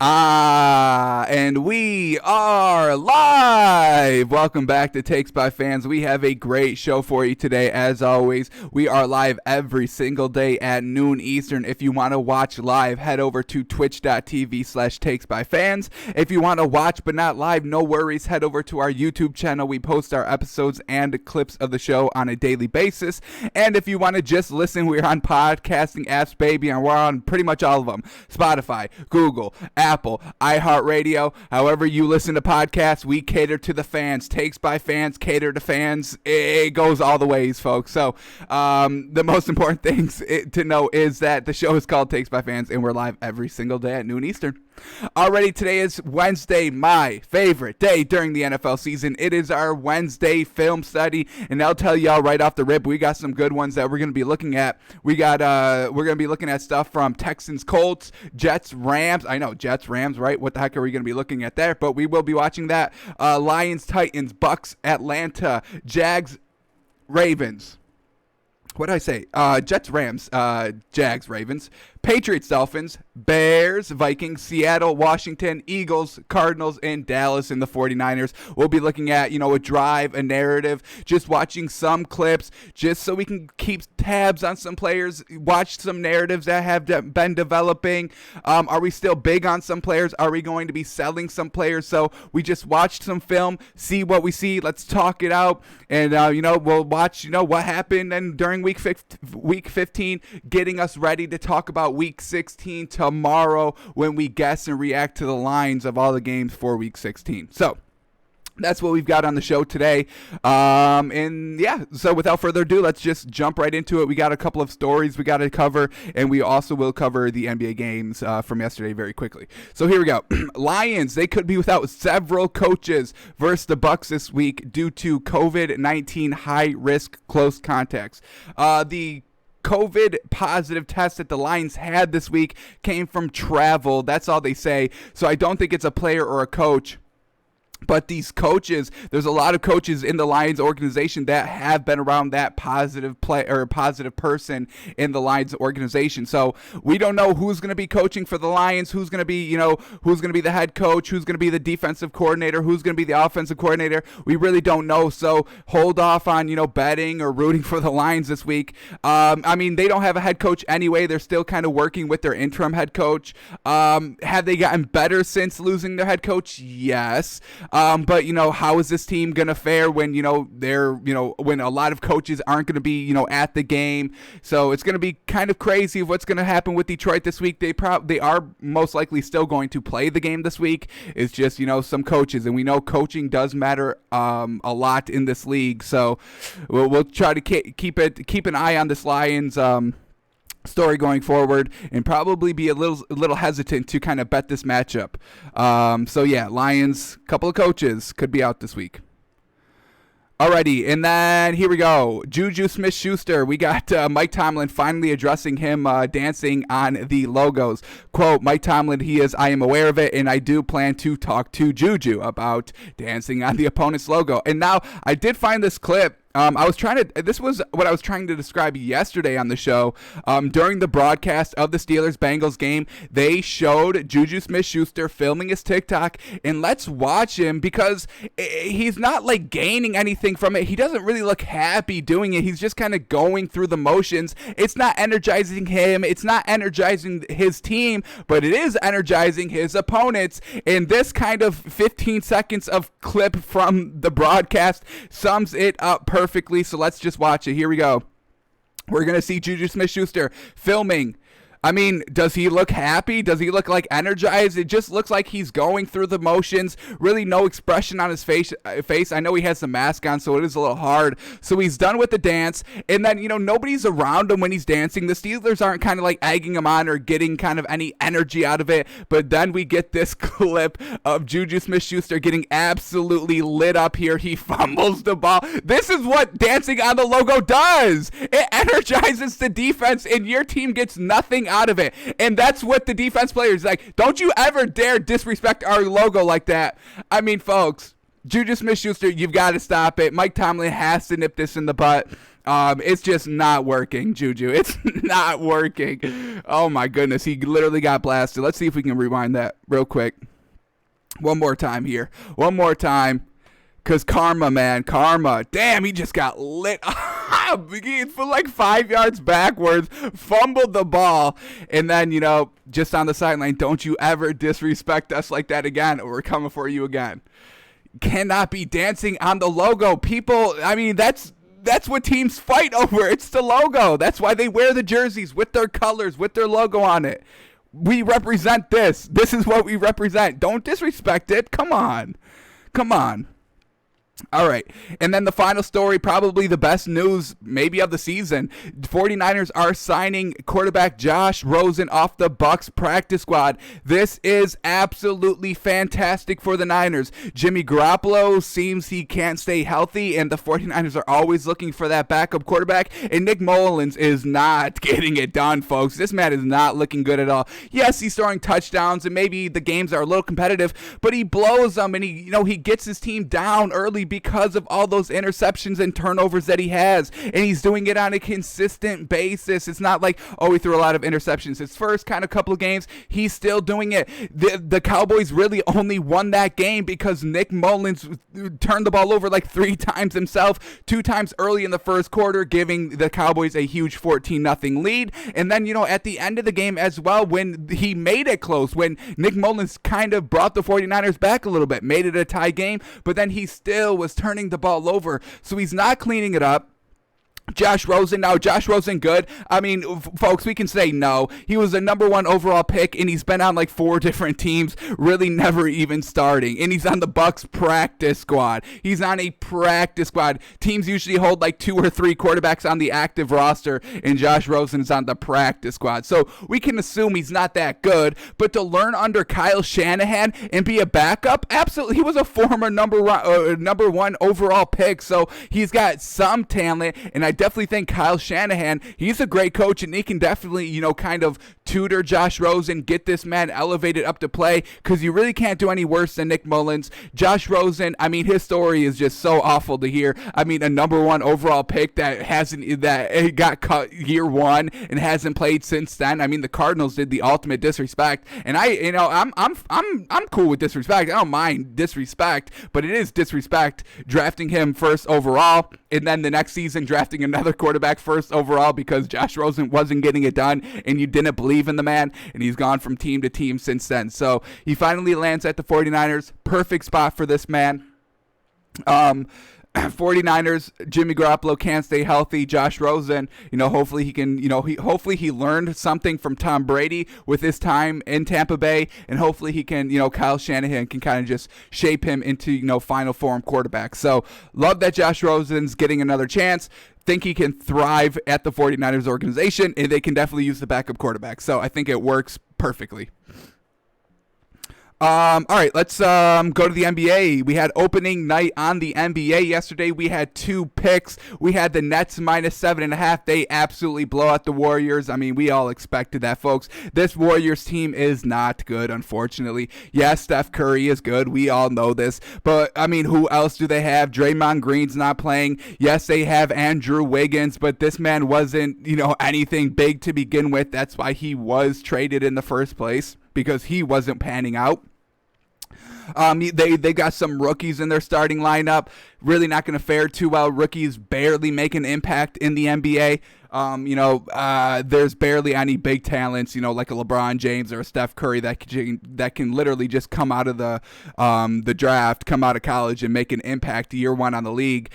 And we are live. Welcome back to Takes by Fans. We have a great show for you today. As always, we are live every single day at noon Eastern. If you want to watch live, head over to twitch.tv/takesbyfans. If you want to watch but not live, no worries. Head over to our YouTube channel. We post our episodes and clips of the show on a daily basis. And if you want to just listen, we're on podcasting apps, baby, and we're on pretty much all of them. Spotify, Google, Apple, iHeartRadio, however you listen to podcasts, we cater to the fans. Takes by Fans, cater to fans. It goes all the ways, folks. So the most important things to know is that the show is called Takes by Fans, and we're live every single day at noon Eastern. Already, today is Wednesday, my favorite day during the NFL season. It is our Wednesday film study, and I'll tell y'all right off the rip, we got some good ones that we're going to be looking at. We're going to be looking at stuff from Texans, Colts, Jets, Rams. I know, Jets, Rams, right? What the heck are we going to be looking at there? But we will be watching that. Lions, Titans, Bucks, Atlanta, Jags, Ravens. What did I say? Jets, Rams, Jags, Ravens, Patriots, Dolphins, Bears, Vikings, Seattle, Washington, Eagles, Cardinals, and Dallas and the 49ers. We'll be looking at, a drive, a narrative, just watching some clips, just so we can keep tabs on some players, watch some narratives that have been developing. Are we still big on some players? Are we going to be selling some players? So we just watched some film, see what we see. Let's talk it out. And, we'll watch, what happened and during week 15, getting us ready to talk about week 16 tomorrow when we guess and react to the lines of all the games for week 16. So that's what we've got on the show today. So without further ado, let's just jump right into it. We got a couple of stories we got to cover, and we also will cover the NBA games from yesterday very quickly. So here we go. Lions, they could be without several coaches versus the Bucks this week due to COVID-19 high-risk close contacts. The COVID positive test that the Lions had this week came from travel. That's all they say. So I don't think it's a player or a coach. But these coaches, there's a lot of coaches in the Lions organization that have been around that positive play or positive person in the Lions organization. So we don't know who's going to be coaching for the Lions, who's going to be, who's going to be the head coach, who's going to be the defensive coordinator, who's going to be the offensive coordinator. We really don't know. So hold off on, betting or rooting for the Lions this week. They don't have a head coach anyway. They're still kind of working with their interim head coach. Have they gotten better since losing their head coach? Yes. But how is this team gonna fare when when a lot of coaches aren't gonna be at the game? So it's gonna be kind of crazy of what's gonna happen with Detroit this week. They are most likely still going to play the game this week. It's just some coaches, and we know coaching does matter a lot in this league. So we'll try to keep an eye on this Lions story going forward, and probably be a little hesitant to kind of bet this matchup. Lions, couple of coaches could be out this week. Alrighty, and then here we go. Juju Smith-Schuster. We got Mike Tomlin finally addressing him dancing on the logos. Quote, Mike Tomlin, I am aware of it, and I do plan to talk to Juju about dancing on the opponent's logo. And now, I did find this clip. This was what I was trying to describe yesterday on the show. During the broadcast of the Steelers-Bengals game, they showed Juju Smith-Schuster filming his TikTok, and let's watch him because he's not like gaining anything from it. He doesn't really look happy doing it. He's just kind of going through the motions. It's not energizing him. It's not energizing his team, but it is energizing his opponents. And this kind of 15 seconds of clip from the broadcast sums it up perfectly, so let's just watch it. Here we go. We're going to see Juju Smith-Schuster filming. Does he look happy? Does he look like energized? It just looks like he's going through the motions. Really no expression on his face. I know he has the mask on, so it is a little hard. So he's done with the dance, and then, nobody's around him when he's dancing. The Steelers aren't kind of like egging him on or getting kind of any energy out of it. But then we get this clip of Juju Smith-Schuster getting absolutely lit up here. He fumbles the ball. This is what dancing on the logo does. It energizes the defense, and your team gets nothing out of it. And that's what the defense players like. Don't you ever dare disrespect our logo like that. Folks, Juju Smith-Schuster, you've got to stop it. Mike Tomlin has to nip this in the butt. It's just not working, Juju. It's not working. Oh my goodness, he literally got blasted. Let's see if we can rewind that real quick. One more time here. One more time. Because karma, man. Karma. Damn, he just got lit up. He for like 5 yards backwards, fumbled the ball, and then, just on the sideline, don't you ever disrespect us like that again, or we're coming for you again. Cannot be dancing on the logo. People, that's what teams fight over. It's the logo. That's why they wear the jerseys with their colors, with their logo on it. We represent this. This is what we represent. Don't disrespect it. Come on. Come on. All right, and then the final story, probably the best news maybe of the season. 49ers are signing quarterback Josh Rosen off the Bucs practice squad. This is absolutely fantastic for the Niners. Jimmy Garoppolo seems he can't stay healthy, and the 49ers are always looking for that backup quarterback, and Nick Mullins is not getting it done, folks. This man is not looking good at all. Yes, he's throwing touchdowns, and maybe the games are a little competitive, but he blows them, and he gets his team down early because of all those interceptions and turnovers that he has, and he's doing it on a consistent basis. It's not like, he threw a lot of interceptions his first kind of couple of games. He's still doing it. The Cowboys really only won that game because Nick Mullins turned the ball over like 3 times himself, 2 times early in the first quarter, giving the Cowboys a huge 14-0 lead. And then, at the end of the game as well, when he made it close, when Nick Mullins kind of brought the 49ers back a little bit, made it a tie game, but then he still was turning the ball over, so he's not cleaning it up. Josh Rosen, now Josh Rosen good? Folks, we can say no. He was a number 1 overall pick, and he's been on like 4 different teams, really never even starting. And he's on the Bucs practice squad. He's on a practice squad. Teams usually hold like 2 or 3 quarterbacks on the active roster, and Josh Rosen is on the practice squad. So we can assume he's not that good, but to learn under Kyle Shanahan and be a backup, absolutely. He was a former number 1 overall pick, so he's got some talent, and I definitely think Kyle Shanahan, he's a great coach, and he can definitely, kind of tutor Josh Rosen, get this man elevated up to play, because you really can't do any worse than Nick Mullins. Josh Rosen, his story is just so awful to hear. A number 1 overall pick that got cut year 1 and hasn't played since then. The Cardinals did the ultimate disrespect, and I'm cool with disrespect. I don't mind disrespect, but it is disrespect drafting him first overall, and then the next season drafting another quarterback first overall because Josh Rosen wasn't getting it done and you didn't believe in the man, and he's gone from team to team since then. So he finally lands at the 49ers. Perfect spot for this man. 49ers, Jimmy Garoppolo can't stay healthy. Josh Rosen, hopefully he can, hopefully he learned something from Tom Brady with his time in Tampa Bay, and hopefully he can, Kyle Shanahan can kind of just shape him into, final form quarterback. So love that Josh Rosen's getting another chance. Think he can thrive at the 49ers organization, and they can definitely use the backup quarterback. So I think it works perfectly. All right, let's go to the NBA. We had opening night on the NBA yesterday. We had 2 picks. We had the Nets -7.5. They absolutely blow out the Warriors. We all expected that, folks. This Warriors team is not good, unfortunately. Yes, Steph Curry is good. We all know this. But, who else do they have? Draymond Green's not playing. Yes, they have Andrew Wiggins, but this man wasn't, anything big to begin with. That's why he was traded in the first place, because he wasn't panning out. They got some rookies in their starting lineup. Really not going to fare too well. Rookies barely make an impact in the NBA. There's barely any big talents, like a LeBron James or a Steph Curry that can literally just come out of the draft, come out of college and make an impact year 1 on the league.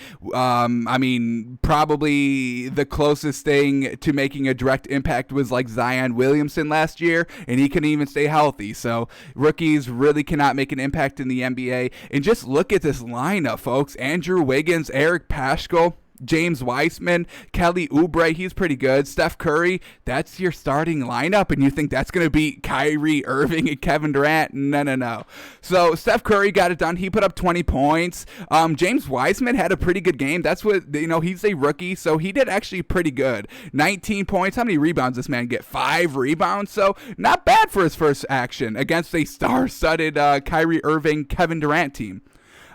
Probably the closest thing to making a direct impact was like Zion Williamson last year, and he couldn't even stay healthy. So rookies really cannot make an impact in the NBA. And just look at this lineup, folks. Andrew Wiggins, Eric Paschall, James Wiseman, Kelly Oubre, he's pretty good. Steph Curry, that's your starting lineup, and you think that's going to beat Kyrie Irving and Kevin Durant? No. So Steph Curry got it done. He put up 20 points. James Wiseman had a pretty good game. That's what, he's a rookie, so he did actually pretty good. 19 points. How many rebounds this man get? 5 rebounds, so not bad for his first action against a star-studded Kyrie Irving, Kevin Durant team.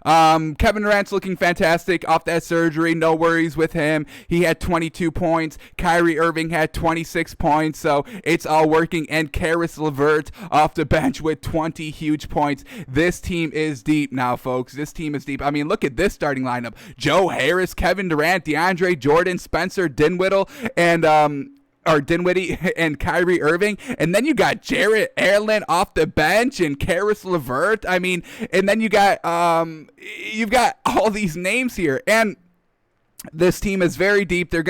Kevin Durant's looking fantastic off that surgery. No worries with him. He had 22 points. Kyrie Irving had 26 points. So it's all working. And Karis LeVert off the bench with 20 huge points. This team is deep now, folks. This team is deep. I mean, look at this starting lineup. Joe Harris, Kevin Durant, DeAndre Jordan, Spencer Dinwiddie, and Kyrie Irving. And then you got Jarrett Allen off the bench and Karis LeVert. I mean, and then you've got all these names here. And this team is very deep. They're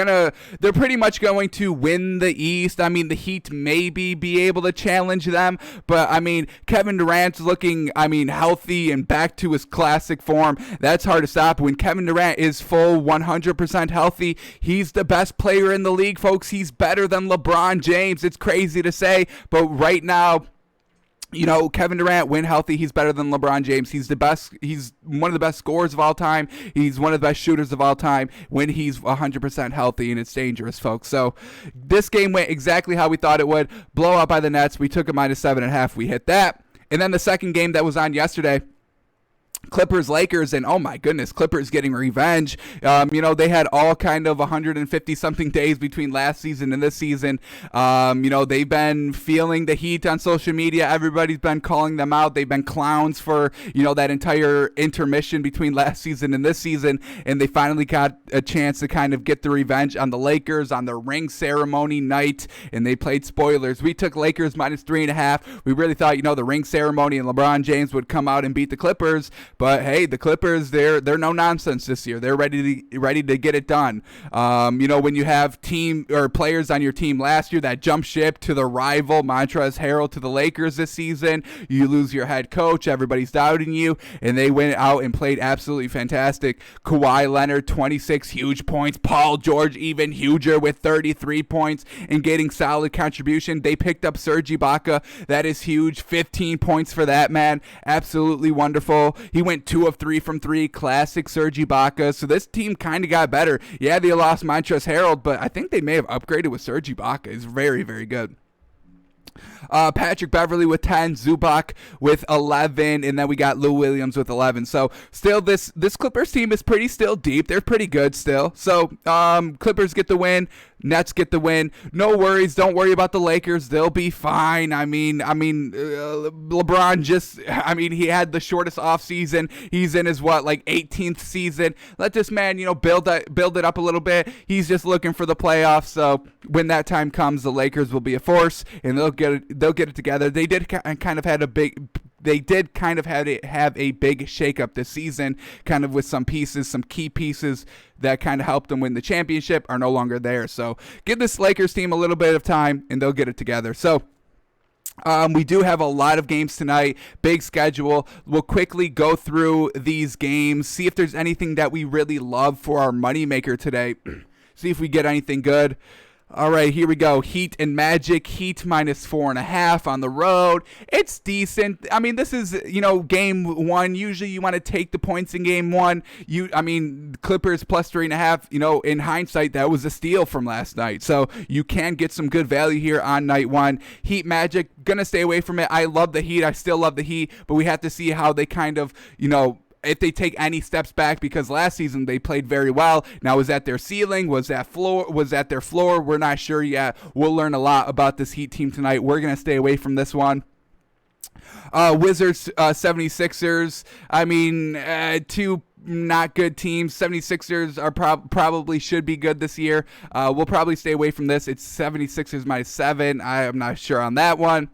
pretty much going to win the East. I mean, the Heat maybe be able to challenge them, but I mean, Kevin Durant's looking, healthy and back to his classic form. That's hard to stop. When Kevin Durant is full 100% healthy, he's the best player in the league, folks. He's better than LeBron James. It's crazy to say, but right now, Kevin Durant, when healthy, he's better than LeBron James. He's the best. He's one of the best scorers of all time. He's one of the best shooters of all time when he's 100% healthy, and it's dangerous, folks. So this game went exactly how we thought it would. Blow out by the Nets. We took a -7.5. We hit that. And then the second game that was on yesterday, Clippers-Lakers, and oh my goodness, Clippers getting revenge. They had all kind of 150-something days between last season and this season. They've been feeling the heat on social media. Everybody's been calling them out. They've been clowns for, that entire intermission between last season and this season, and they finally got a chance to kind of get the revenge on the Lakers on their ring ceremony night, and they played spoilers. We took Lakers -3.5. We really thought, the ring ceremony and LeBron James would come out and beat the Clippers. But hey, the Clippers, they're no nonsense this year. They're ready to get it done. When you have team or players on your team last year that jump ship to the rival Montrezl Harrell to the Lakers this season, you lose your head coach. Everybody's doubting you, and they went out and played absolutely fantastic. Kawhi Leonard, 26 huge points. Paul George even huger with 33 points and getting solid contribution. They picked up Serge Ibaka. That is huge. 15 points for that man. Absolutely wonderful. He went 2 of 3 from 3, classic Serge Ibaka. So this team kind of got better. Yeah, they lost Montrezl Harrell, but I think they may have upgraded with Serge Ibaka. He's very, very good. Patrick Beverly with 10, Zubac with 11, and then we got Lou Williams with 11. So still, this Clippers team is pretty still deep. They're pretty good still. So Clippers get the win. Nets get the win. No worries. Don't worry about the Lakers. They'll be fine. LeBron he had the shortest offseason. He's in his 18th season. Let this man, build it up a little bit. He's just looking for the playoffs. So when that time comes, the Lakers will be a force, and they'll get it together. They did kind of have a big shakeup this season, kind of with some key pieces that kind of helped them win the championship are no longer there. So give this Lakers team a little bit of time, and they'll get it together. So we do have a lot of games tonight, big schedule. We'll quickly go through these games, see if there's anything that we really love for our moneymaker today, see if we get anything good. All right, here we go. Heat and Magic. Heat -4.5 on the road. It's decent. This is, game one. Usually you want to take the points in game one. Clippers +3.5, in hindsight, that was a steal from last night. So you can get some good value here on night one. Heat Magic, gonna stay away from it. I love the Heat. I still love the Heat, but we have to see how they kind of, if they take any steps back, because last season they played very well. Now, was that their ceiling? Was that their floor? We're not sure yet. We'll learn a lot about this Heat team tonight. We're going to stay away from this one. Wizards, 76ers. Two not good teams. 76ers are probably should be good this year. We'll probably stay away from this. It's 76ers -7. I am not sure on that one.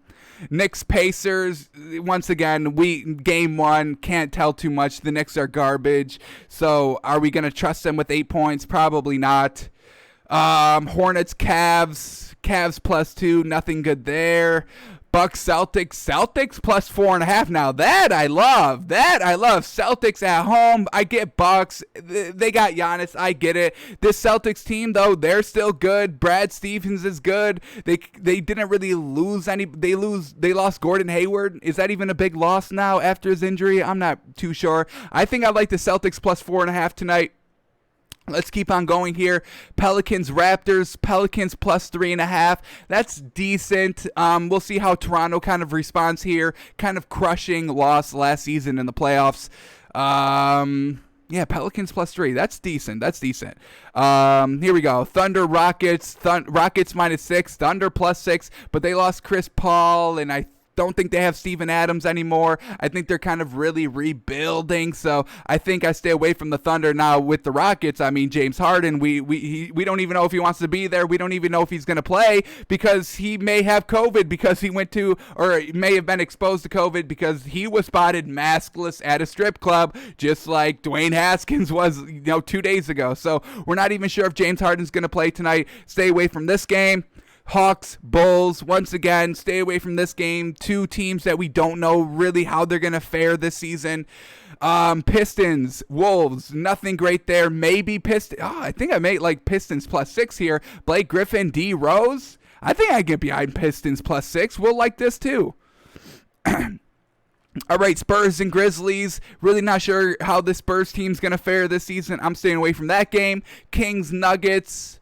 Knicks Pacers, once again, game one, can't tell too much. The Knicks are garbage. So are we going to trust them with 8 points? Probably not. Hornets Cavs +2, nothing good there. Bucks Celtics +4.5. Now that I love. Celtics at home. I get Bucks. They got Giannis. I get it. This Celtics team, though, they're still good. Brad Stevens is good. They didn't really lose any. They lost Gordon Hayward. Is that even a big loss now after his injury? I'm not too sure. I think I like the Celtics +4.5 tonight. Let's keep on going here. Pelicans Raptors. Pelicans +3.5. That's decent. We'll see how Toronto kind of responds here. Kind of crushing loss last season in the playoffs. Yeah, Pelicans +3. That's decent. Here we go. Thunder, Rockets. Rockets -6. Thunder +6. But they lost Chris Paul, and I don't think they have Steven Adams anymore. I think they're kind of really rebuilding, so I think I stay away from the Thunder. Now with the Rockets, I mean, James Harden, we don't even know if he wants to be there. We don't even know if he's going to play because he may have COVID because he went to, or may have been exposed to COVID because he was spotted maskless at a strip club, just like Dwayne Haskins was, 2 days ago. So we're not even sure if James Harden's going to play tonight. Stay away from this game. Hawks, Bulls, once again, stay away from this game. Two teams that we don't know really how they're going to fare this season. Pistons, Wolves, nothing great there. Maybe Pistons. I think I made like Pistons +6 here. Blake Griffin, D. Rose. I think I get behind Pistons +6. We'll like this too. All right, Spurs and Grizzlies. Really not sure how the Spurs team's going to fare this season. I'm staying away from that game. Kings, Nuggets.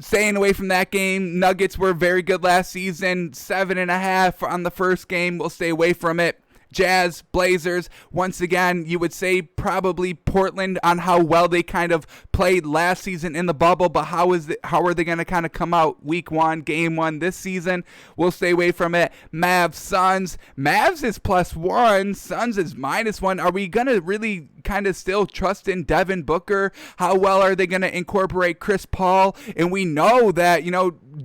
Staying away from that game. Nuggets were very good last season. 7.5 on the first game. We'll stay away from it. Jazz, Blazers. Once again, you would say probably Portland on how well they kind of played last season in the bubble, but how are they going to kind of come out week 1, game 1 this season? We'll stay away from it. Mavs, Suns. Mavs is +1. Suns is -1. Are we going to really kind of still trust in Devin Booker? How well are they going to incorporate Chris Paul? And we know that,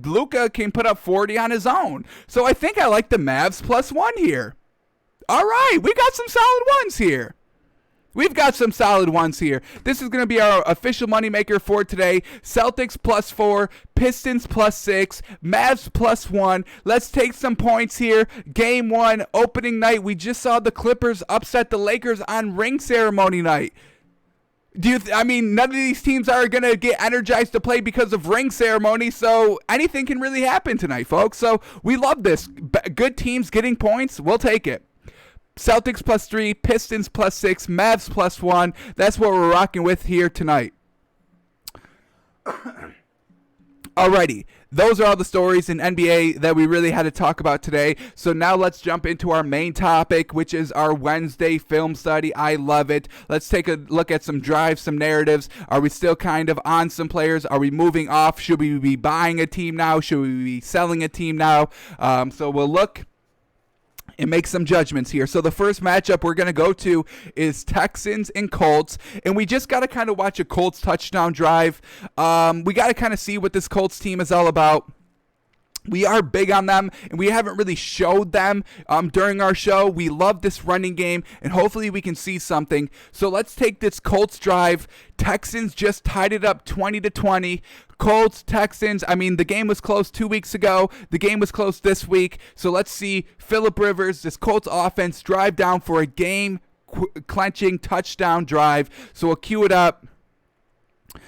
Luka can put up 40 on his own. So I think I like the Mavs +1 here. All right, we got some solid ones here. This is going to be our official moneymaker for today. Celtics +4, Pistons +6, Mavs +1. Let's take some points here. Game 1, opening night. We just saw the Clippers upset the Lakers on ring ceremony night. None of these teams are going to get energized to play because of ring ceremony, so anything can really happen tonight, folks. So we love this. Good teams getting points, we'll take it. Celtics +3, Pistons +6, Mavs +1. That's what we're rocking with here tonight. Alrighty, those are all the stories in NBA that we really had to talk about today. So now let's jump into our main topic, which is our Wednesday film study. I love it. Let's take a look at some drives, some narratives. Are we still kind of on some players? Are we moving off? Should we be buying a team now? Should we be selling a team now? So we'll look and make some judgments here. So the first matchup we're going to go to is Texans and Colts, and we just got to kind of watch a Colts touchdown drive. We got to kind of see what this Colts team is all about. We are big on them, and we haven't really showed them during our show. We love this running game, and hopefully we can see something. So let's take this Colts drive. Texans just tied it up 20-20. Colts, Texans, the game was close 2 weeks ago. The game was close this week. So let's see Phillip Rivers, this Colts offense, drive down for a game-clenching touchdown drive. So we'll cue it up.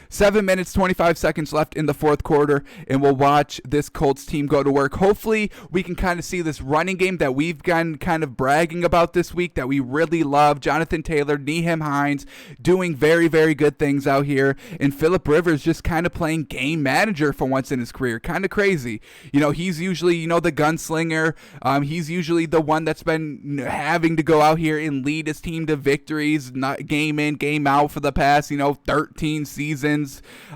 7 minutes, 25 seconds left in the fourth quarter, and we'll watch this Colts team go to work. Hopefully, we can kind of see this running game that we've been kind of bragging about this week that we really love. Jonathan Taylor, Nyheim Hines doing very, very good things out here, and Phillip Rivers just kind of playing game manager for once in his career. Kind of crazy. He's usually, the gunslinger. He's usually the one that's been having to go out here and lead his team to victories, not game in, game out for the past, 13 seasons.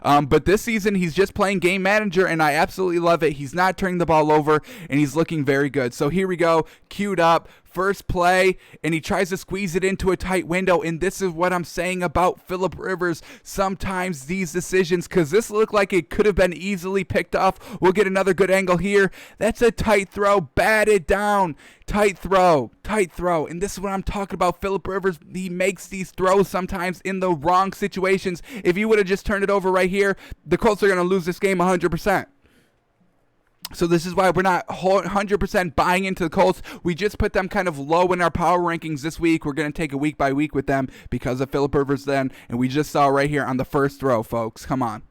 But this season, he's just playing game manager, and I absolutely love it. He's not turning the ball over, and he's looking very good. So here we go, queued up. First play, and he tries to squeeze it into a tight window, and this is what I'm saying about Phillip Rivers. Sometimes these decisions, because this looked like it could have been easily picked off. We'll get another good angle here. That's a tight throw, batted down. Tight throw, and this is what I'm talking about. Phillip Rivers, he makes these throws sometimes in the wrong situations. If you would have just turned it over right here, the Colts are going to lose this game 100%. So this is why we're not 100% buying into the Colts. We just put them kind of low in our power rankings this week. We're going to take it week by week with them because of Phillip Rivers then. And we just saw right here on the first throw, folks. Come on.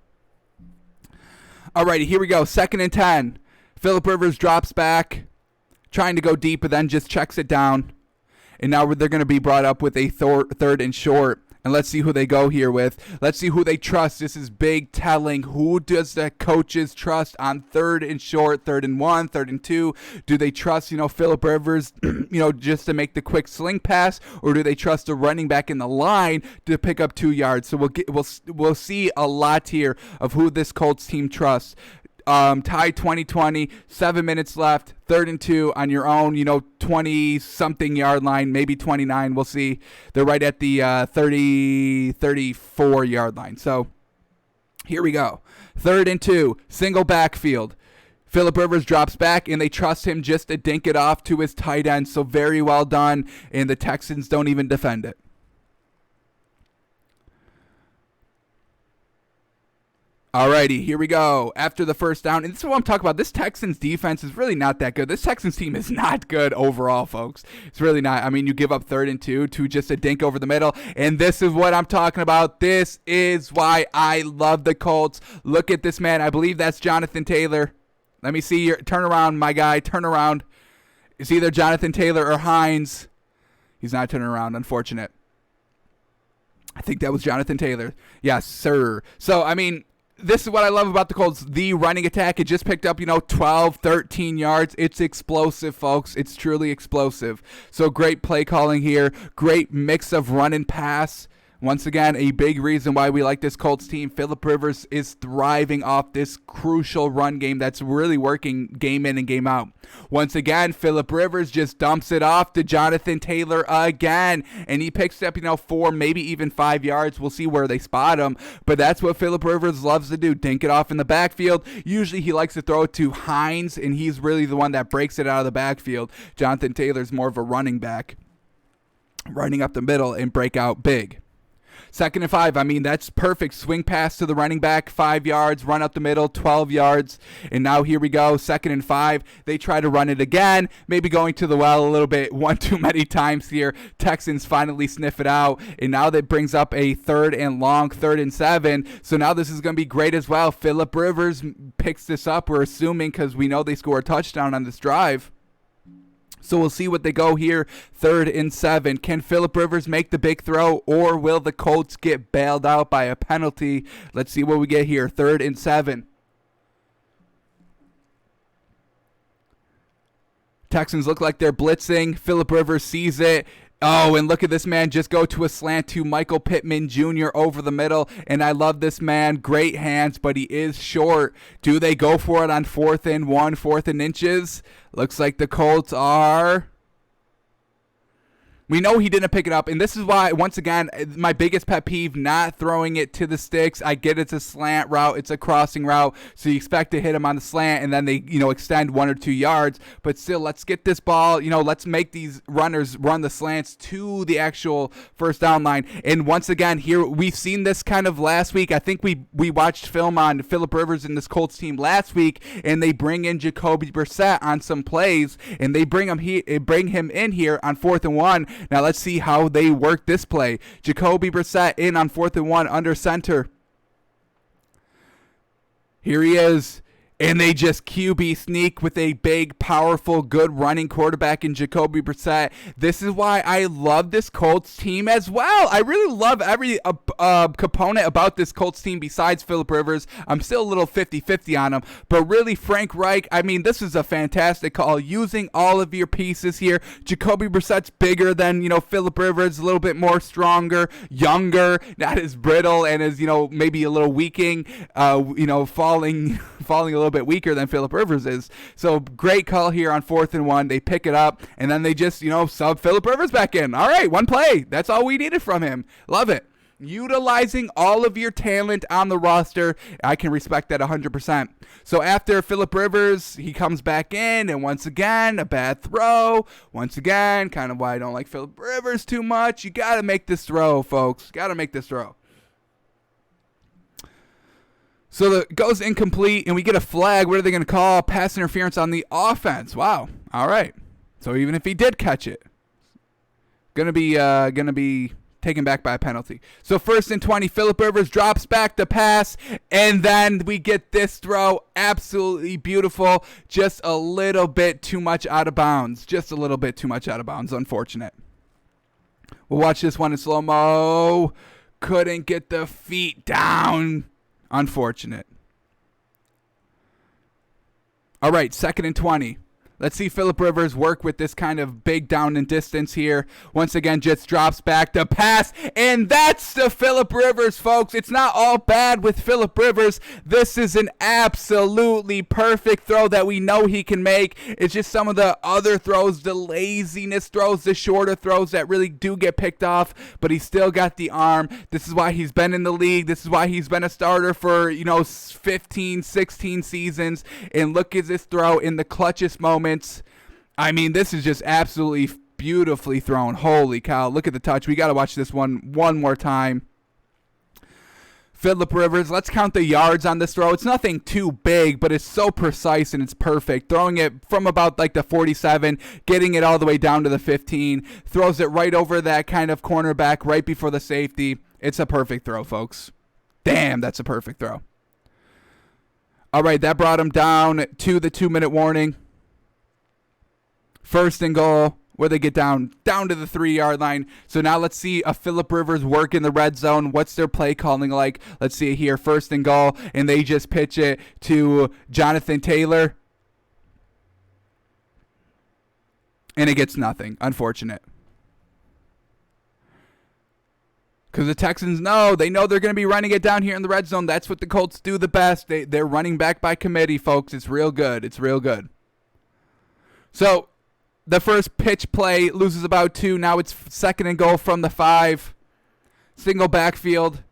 Alrighty, here we go. 2nd and 10. Phillip Rivers drops back, trying to go deep, but then just checks it down. And now they're going to be brought up with a 3rd and short. And let's see who they go here with. Let's see who they trust. This is big telling. Who does the coaches trust on 3rd and short, 3rd and 1, 3rd and 2? Do they trust, Phillip Rivers, just to make the quick sling pass, or do they trust the running back in the line to pick up 2 yards? So we'll see a lot here of who this Colts team trusts. Tie 2020, 7 minutes left, 3rd and 2 on your own, 20-something yard line, maybe 29. We'll see. They're right at the 34 yard line. So here we go. 3rd and 2, single backfield. Phillip Rivers drops back, and they trust him just to dink it off to his tight end. So very well done, and the Texans don't even defend it. Alrighty, here we go. After the first down, and this is what I'm talking about. This Texans defense is really not that good. This Texans team is not good overall, folks. It's really not. I mean, you give up 3rd and 2 to just a dink over the middle, and this is what I'm talking about. This is why I love the Colts. Look at this man. I believe that's Jonathan Taylor. Let me see your turn around, my guy. Turn around. It's either Jonathan Taylor or Hines. He's not turning around, unfortunate. I think that was Jonathan Taylor. Yes, sir. So, I mean, this is what I love about the Colts. The running attack, it just picked up, 12, 13 yards. It's explosive, folks. It's truly explosive. So great play calling here. Great mix of run and pass. Once again, a big reason why we like this Colts team. Phillip Rivers is thriving off this crucial run game that's really working game in and game out. Once again, Phillip Rivers just dumps it off to Jonathan Taylor again, and he picks up, 4, maybe even 5 yards. We'll see where they spot him, but that's what Phillip Rivers loves to do, dink it off in the backfield. Usually he likes to throw it to Hines, and he's really the one that breaks it out of the backfield. Jonathan Taylor's more of a running back, running up the middle and break out big. 2nd and 5, I mean, that's perfect. Swing pass to the running back, 5 yards, run up the middle, 12 yards. And now here we go, 2nd and 5. They try to run it again, maybe going to the well a little bit, one too many times here. Texans finally sniff it out. And now that brings up a 3rd and long, 3rd and 7. So now this is going to be great as well. Phillip Rivers picks this up, we're assuming, because we know they score a touchdown on this drive. So we'll see what they go here. 3rd and 7. Can Phillip Rivers make the big throw, or will the Colts get bailed out by a penalty? Let's see what we get here. 3rd and 7. Texans look like they're blitzing. Phillip Rivers sees it. Oh, and look at this man just go to a slant to Michael Pittman Jr. over the middle. And I love this man. Great hands, but he is short. Do they go for it on 4th and 1, 4th and inches? Looks like the Colts are. We know he didn't pick it up, and this is why, once again, my biggest pet peeve, not throwing it to the sticks. I get it's a slant route, it's a crossing route, so you expect to hit him on the slant, and then they, extend 1 or 2 yards. But still, let's get this ball, let's make these runners run the slants to the actual first down line. And once again, here, we've seen this kind of last week. I think we watched film on Phillip Rivers and this Colts team last week, and they bring in Jacoby Brissett on some plays, and they bring him in here on 4th and 1. Now let's see how they work this play. Jacoby Brissett in on 4th and 1 under center. Here he is. And they just QB sneak with a big, powerful, good running quarterback in Jacoby Brissett. This is why I love this Colts team as well. I really love every component about this Colts team besides Phillip Rivers. I'm still a little 50-50 on him. But really, Frank Reich, I mean, this is a fantastic call. Using all of your pieces here. Jacoby Brissett's bigger than, Phillip Rivers, a little bit more stronger, younger, not as brittle, and as, maybe a little weaking, falling a little bit weaker than Phillip Rivers is. So great call here on 4th and 1. They pick it up, and then they just, sub Phillip Rivers back in. All right, one play. That's all we needed from him. Love it. Utilizing all of your talent on the roster. I can respect that 100%. So after Phillip Rivers, he comes back in, and once again, a bad throw. Once again, kind of why I don't like Phillip Rivers too much. You got to make this throw, folks. Got to make this throw. So it goes incomplete, and we get a flag. What are they going to call? Pass interference on the offense. Wow. All right. So even if he did catch it, gonna be taken back by a penalty. So 1st and 20. Phillip Rivers drops back the pass, and then we get this throw. Absolutely beautiful. Just a little bit too much out of bounds. Just a little bit too much out of bounds. Unfortunate. We'll watch this one in slow-mo. Couldn't get the feet down. Unfortunate. All right, 2nd and 20. Let's see Phillip Rivers work with this kind of big down and distance here. Once again, just drops back the pass, and that's the Phillip Rivers, folks. It's not all bad with Phillip Rivers. This is an absolutely perfect throw that we know he can make. It's just some of the other throws, the laziness throws, the shorter throws that really do get picked off, but he's still got the arm. This is why he's been in the league. This is why he's been a starter for, 15, 16 seasons, and look at this throw in the clutchest moment. I mean, this is just absolutely beautifully thrown. Holy cow. Look at the touch. We got to watch this one more time. Phillip Rivers, let's count the yards on this throw. It's nothing too big, but it's so precise and it's perfect. Throwing it from about like the 47, getting it all the way down to the 15. Throws it right over that kind of cornerback right before the safety. It's a perfect throw, folks. Damn, that's a perfect throw. All right, that brought him down to the 2-minute warning. 1st and goal, where they get down to the 3-yard line. So now let's see a Phillip Rivers work in the red zone. What's their play calling like? Let's see here. 1st and goal, and they just pitch it to Jonathan Taylor. And it gets nothing. Unfortunate. Because the Texans know they're going to be running it down here in the red zone. That's what the Colts do the best. They're running back by committee, folks. It's real good. It's real good. So the first pitch play loses about 2. Now it's 2nd and goal from the 5. Single backfield.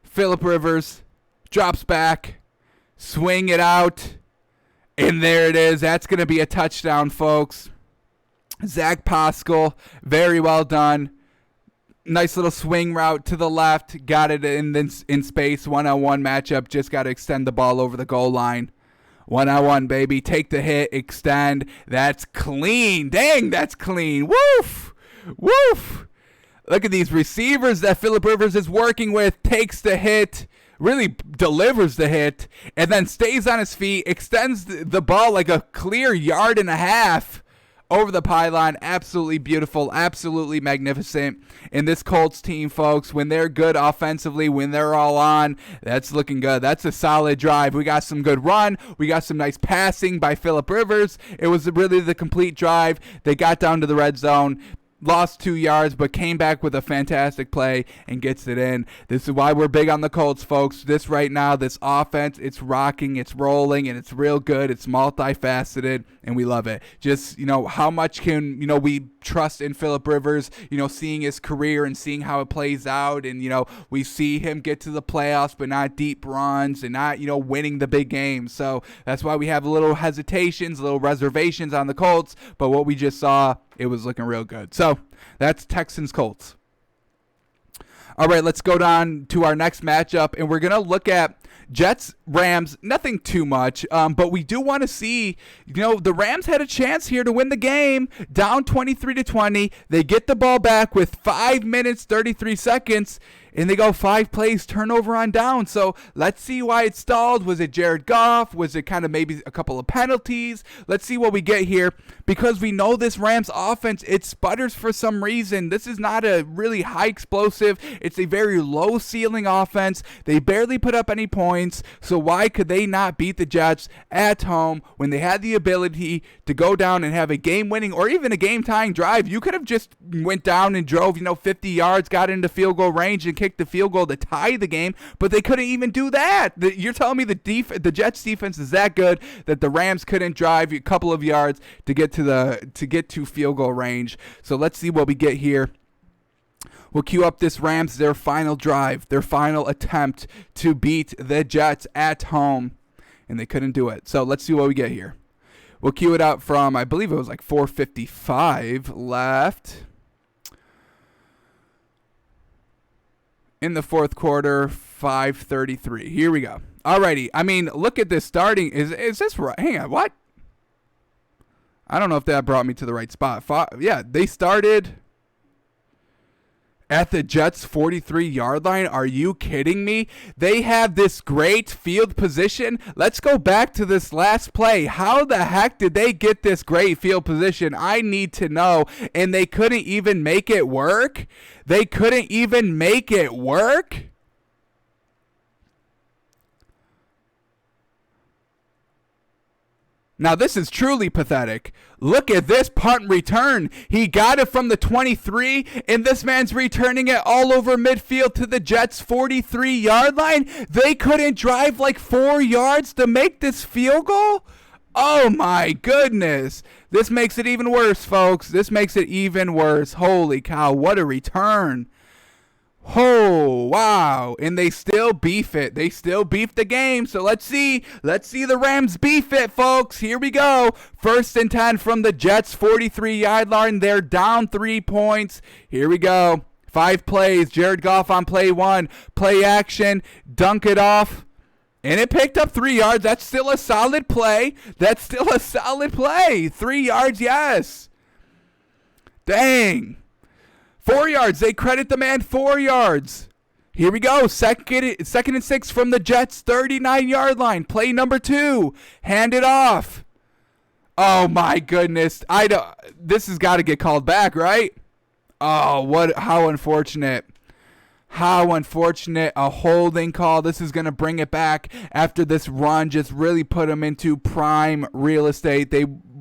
Phillip Rivers drops back. Swing it out. And there it is. That's going to be a touchdown, folks. Zach Pascal, very well done. Nice little swing route to the left. Got it in space. 1-on-1 matchup. Just got to extend the ball over the goal line. 1-on-1, baby. Take the hit. Extend. That's clean. Dang, that's clean. Woof. Woof. Look at these receivers that Phillip Rivers is working with. Takes the hit. Really delivers the hit. And then stays on his feet. Extends the ball like a clear 1.5 yards. Over the pylon. Absolutely beautiful. Absolutely magnificent. And this Colts team, folks, when they're good offensively, when they're all on, that's looking good. That's a solid drive. We got some good run. We got some nice passing by Phillip Rivers. It was really the complete drive. They got down to the red zone. Lost 2 yards, but came back with a fantastic play and gets it in. This is why we're big on the Colts, folks. This right now, this offense, it's rocking, it's rolling, and it's real good. It's multifaceted, and we love it. Just, how much can, we trust in Phillip Rivers, seeing his career and seeing how it plays out. And, we see him get to the playoffs, but not deep runs and not, winning the big games. So that's why we have a little hesitations, a little reservations on the Colts. But what we just saw, it was looking real good. So that's Texans-Colts. All right, let's go down to our next matchup, and we're going to look at Jets-Rams. Nothing too much, but we do want to see, the Rams had a chance here to win the game, down 23-20. They get the ball back with 5 minutes, 33 seconds, and they go 5 plays, turnover on down. So let's see why it stalled. Was it Jared Goff? Was it kind of maybe a couple of penalties? Let's see what we get here, because we know this Rams offense, it sputters for some reason. This is not a really high explosive. It's a very low ceiling offense. They barely put up any points. So why could they not beat the Jets at home when they had the ability to go down and have a game-winning or even a game-tying drive? You could have just went down and drove, 50 yards, got into field goal range, and kicked the field goal to tie the game, but they couldn't even do that. You're telling me the Jets defense is that good that the Rams couldn't drive a couple of yards to get to field goal range? So let's see what we get here. We'll cue up this Rams, their final drive, their final attempt to beat the Jets at home, and they couldn't do it. So let's see what we get here. We'll cue it up from, I believe it was like 4:55 left. In the fourth quarter, 5:33. Here we go. Alrighty. I mean, look at this starting. Is this right? Hang on. What? I don't know if that brought me to the right spot. Yeah, they started at the Jets' 43-yard line. Are you kidding me? They have this great field position. Let's go back to this last play. How the heck did they get this great field position? I need to know. And they couldn't even make it work? They couldn't even make it work? Now, this is truly pathetic. Look at this punt return. He got it from the 23, and this man's returning it all over midfield to the Jets' 43-yard line. They couldn't drive like 4 yards to make this field goal? Oh, my goodness. This makes it even worse, folks. This makes it even worse. Holy cow, what a return. Oh, wow. And they still beef it. They still beef the game. So let's see. Let's see the Rams beef it, folks. Here we go. 1st and 10 from the Jets' 43-yard line. They're down 3 points. Here we go. 5 plays. Jared Goff on play 1. Play action. Dunk it off. And it picked up 3 yards. That's still a solid play. That's still a solid play. 3 yards, yes. Dang. 4 yards. They credit the man 4 yards. Here we go. Second and 6 from the Jets' 39-yard line. Play number 2. Hand it off. Oh, my goodness. This has got to get called back, right? Oh, how unfortunate. How unfortunate. A holding call. This is going to bring it back after this run just really put them into prime real estate.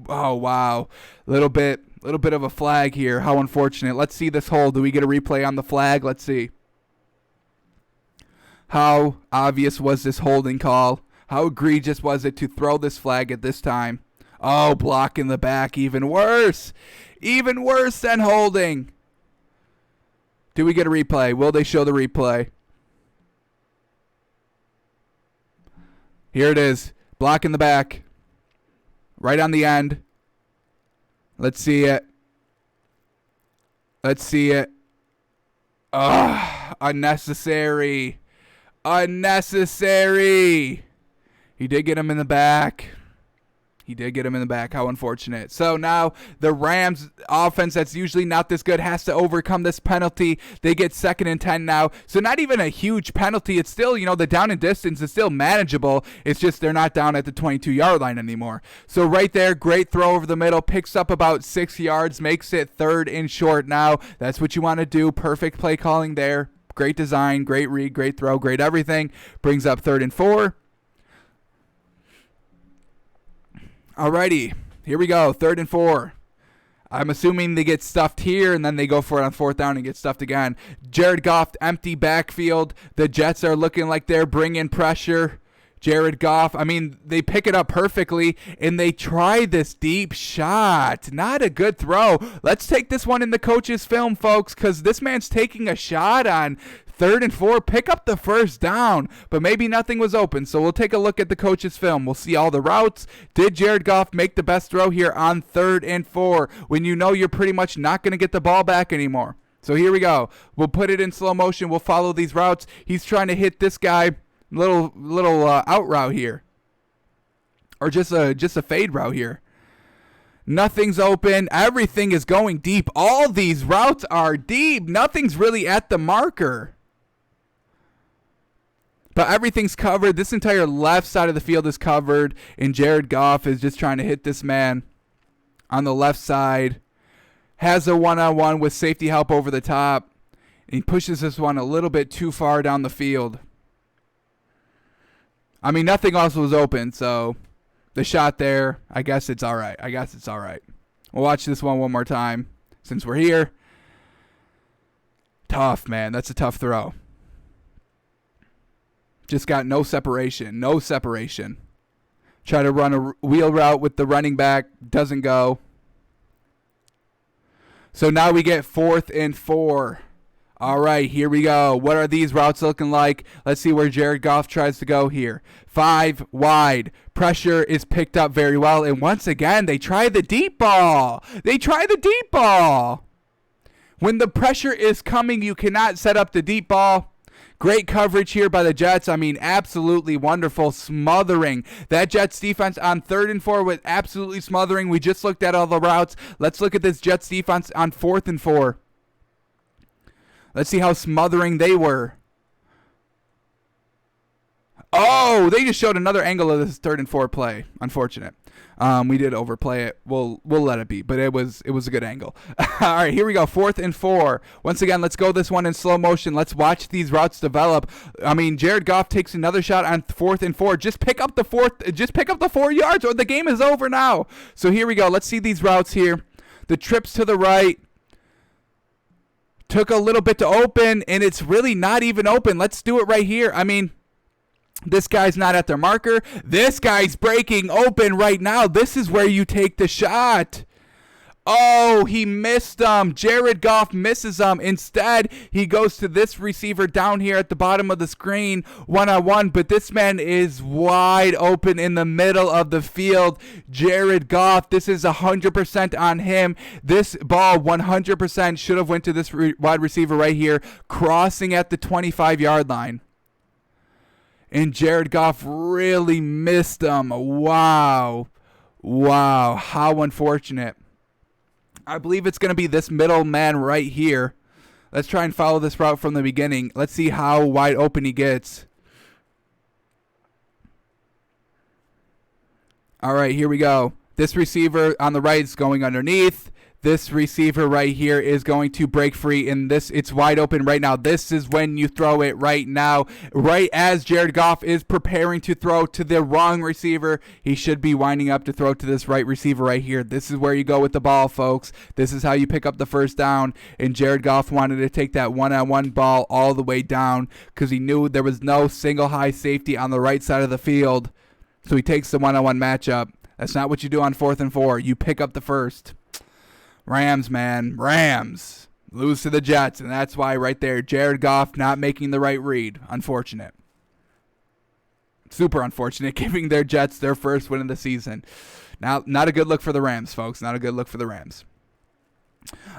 Oh, wow. Little bit of a flag here. How unfortunate. Let's see this hold. Do we get a replay on the flag? Let's see. How obvious was this holding call? How egregious was it to throw this flag at this time? Oh, block in the back. Even worse. Even worse than holding. Do we get a replay? Will they show the replay? Here it is. Block in the back. Right on the end. Let's see it. Let's see it. Ugh. Unnecessary. Unnecessary. He did get him in the back. He did get him in the back. How unfortunate. So now the Rams offense that's usually not this good has to overcome this penalty. They get 2nd and 10 now. So not even a huge penalty. It's still, the down and distance is still manageable. It's just they're not down at the 22-yard line anymore. So right there, great throw over the middle. Picks up about 6 yards. Makes it 3rd and short now. That's what you want to do. Perfect play calling there. Great design, great read, great throw, great everything. Brings up 3rd and 4. Alrighty, here we go, 3rd and 4. I'm assuming they get stuffed here, and then they go for it on 4th down and get stuffed again. Jared Goff, empty backfield. The Jets are looking like they're bringing pressure. Jared Goff, they pick it up perfectly, and they try this deep shot. Not a good throw. Let's take this one in the coach's film, folks, because this man's taking a shot on 3rd and 4. Pick up the 1st down, but maybe nothing was open, so we'll take a look at the coach's film. We'll see all the routes. Did Jared Goff make the best throw here on 3rd and 4 when you know you're pretty much not going to get the ball back anymore? So here we go. We'll put it in slow motion. We'll follow these routes. He's trying to hit this guy. Little out route here, or just a fade route here. Nothing's open. Everything is going deep. All these routes are deep. Nothing's really at the marker, but everything's covered. This entire left side of the field is covered, and Jared Goff is just trying to hit this man on the left side. Has a one-on-one with safety help over the top, and he pushes this one a little bit too far down the field. Nothing else was open, so the shot there, I guess it's all right. We'll watch this one more time since we're here. Tough, man. That's a tough throw. Just got no separation. Try to run a wheel route with the running back. Doesn't go. So now we get 4th and 4. All right, here we go. What are these routes looking like? Let's see where Jared Goff tries to go here. 5 wide. Pressure is picked up very well. And once again, they try the deep ball. When the pressure is coming, you cannot set up the deep ball. Great coverage here by the Jets. Absolutely wonderful smothering. That Jets defense on 3rd and 4 was absolutely smothering. We just looked at all the routes. Let's look at this Jets defense on 4th and 4. Let's see how smothering they were. Oh, they just showed another angle of this 3rd and 4 play. Unfortunate. We did overplay it. We'll let it be, but it was a good angle. All right, here we go. 4th and 4. Once again, let's go this one in slow motion. Let's watch these routes develop. I mean, Jared Goff takes another shot on 4th and 4. Just pick up the 4 yards, or the game is over now. So here we go. Let's see these routes here. The trips to the right. Took a little bit to open, and it's really not even open. Let's do it right here. I mean, this guy's not at their marker. This guy's breaking open right now. This is where you take the shot. Oh, he missed them. Jared Goff misses them. Instead, he goes to this receiver down here at the bottom of the screen, one-on-one, but this man is wide open in the middle of the field. Jared Goff, this is 100% on him. This ball 100% should have went to this wide receiver right here, crossing at the 25-yard line. And Jared Goff really missed them. Wow. How unfortunate. I believe it's going to be this middle man right here. Let's try and follow this route from the beginning. Let's see how wide open he gets. All right, here we go. This receiver on the right is going underneath. This receiver right here is going to break free, and it's wide open right now. This is when you throw it right now. Right as Jared Goff is preparing to throw to the wrong receiver, he should be winding up to throw to this right receiver right here. This is where you go with the ball, folks. This is how you pick up the first down, and Jared Goff wanted to take that one-on-one ball all the way down because he knew there was no single high safety on the right side of the field, so he takes the one-on-one matchup. That's not what you do on 4th and 4. You pick up the first. Rams, man. Rams. Lose to the Jets, and that's why right there, Jared Goff not making the right read. Unfortunate. Super unfortunate, giving their Jets their first win of the season. Now, not a good look for the Rams, folks. Not a good look for the Rams.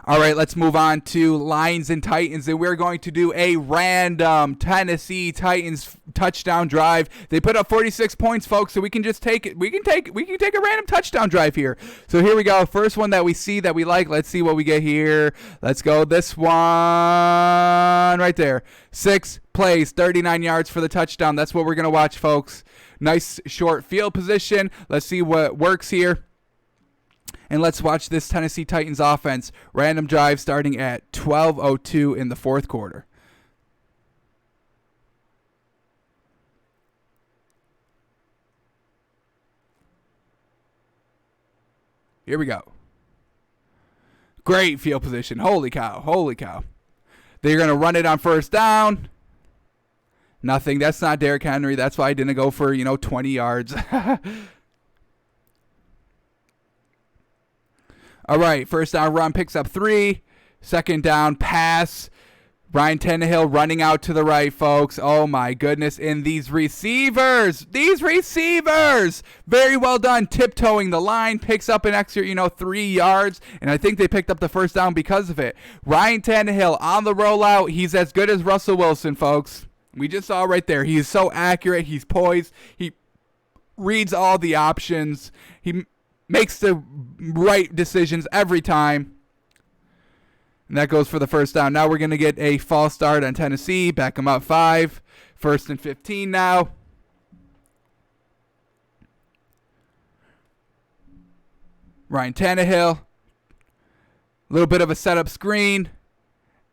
All right, let's move on to Lions and Titans, and we're going to do a random Tennessee Titans touchdown drive. They put up 46 points, folks, so we can just take it. We can take a random touchdown drive here. So here we go. First one that we see that we like. Let's see what we get here. Let's go this one right there. 6 plays, 39 yards for the touchdown. That's what we're going to watch, folks. Nice short field position. Let's see what works here. And let's watch this Tennessee Titans offense. Random drive starting at 12:02 in the 4th quarter. Here we go. Great field position. Holy cow. They're going to run it on first down. Nothing. That's not Derrick Henry. That's why I didn't go for, 20 yards. All right, first down run picks up 3. Second down pass. Ryan Tannehill running out to the right, folks. Oh, my goodness. And these receivers, very well done. Tiptoeing the line, picks up an extra, 3 yards. And I think they picked up the first down because of it. Ryan Tannehill on the rollout. He's as good as Russell Wilson, folks. We just saw right there. He's so accurate. He's poised. He reads all the options. He makes the right decisions every time. And that goes for the first down. Now we're going to get a false start on Tennessee. Back them up 5. 1st and 15 now. Ryan Tannehill. A little bit of a setup screen.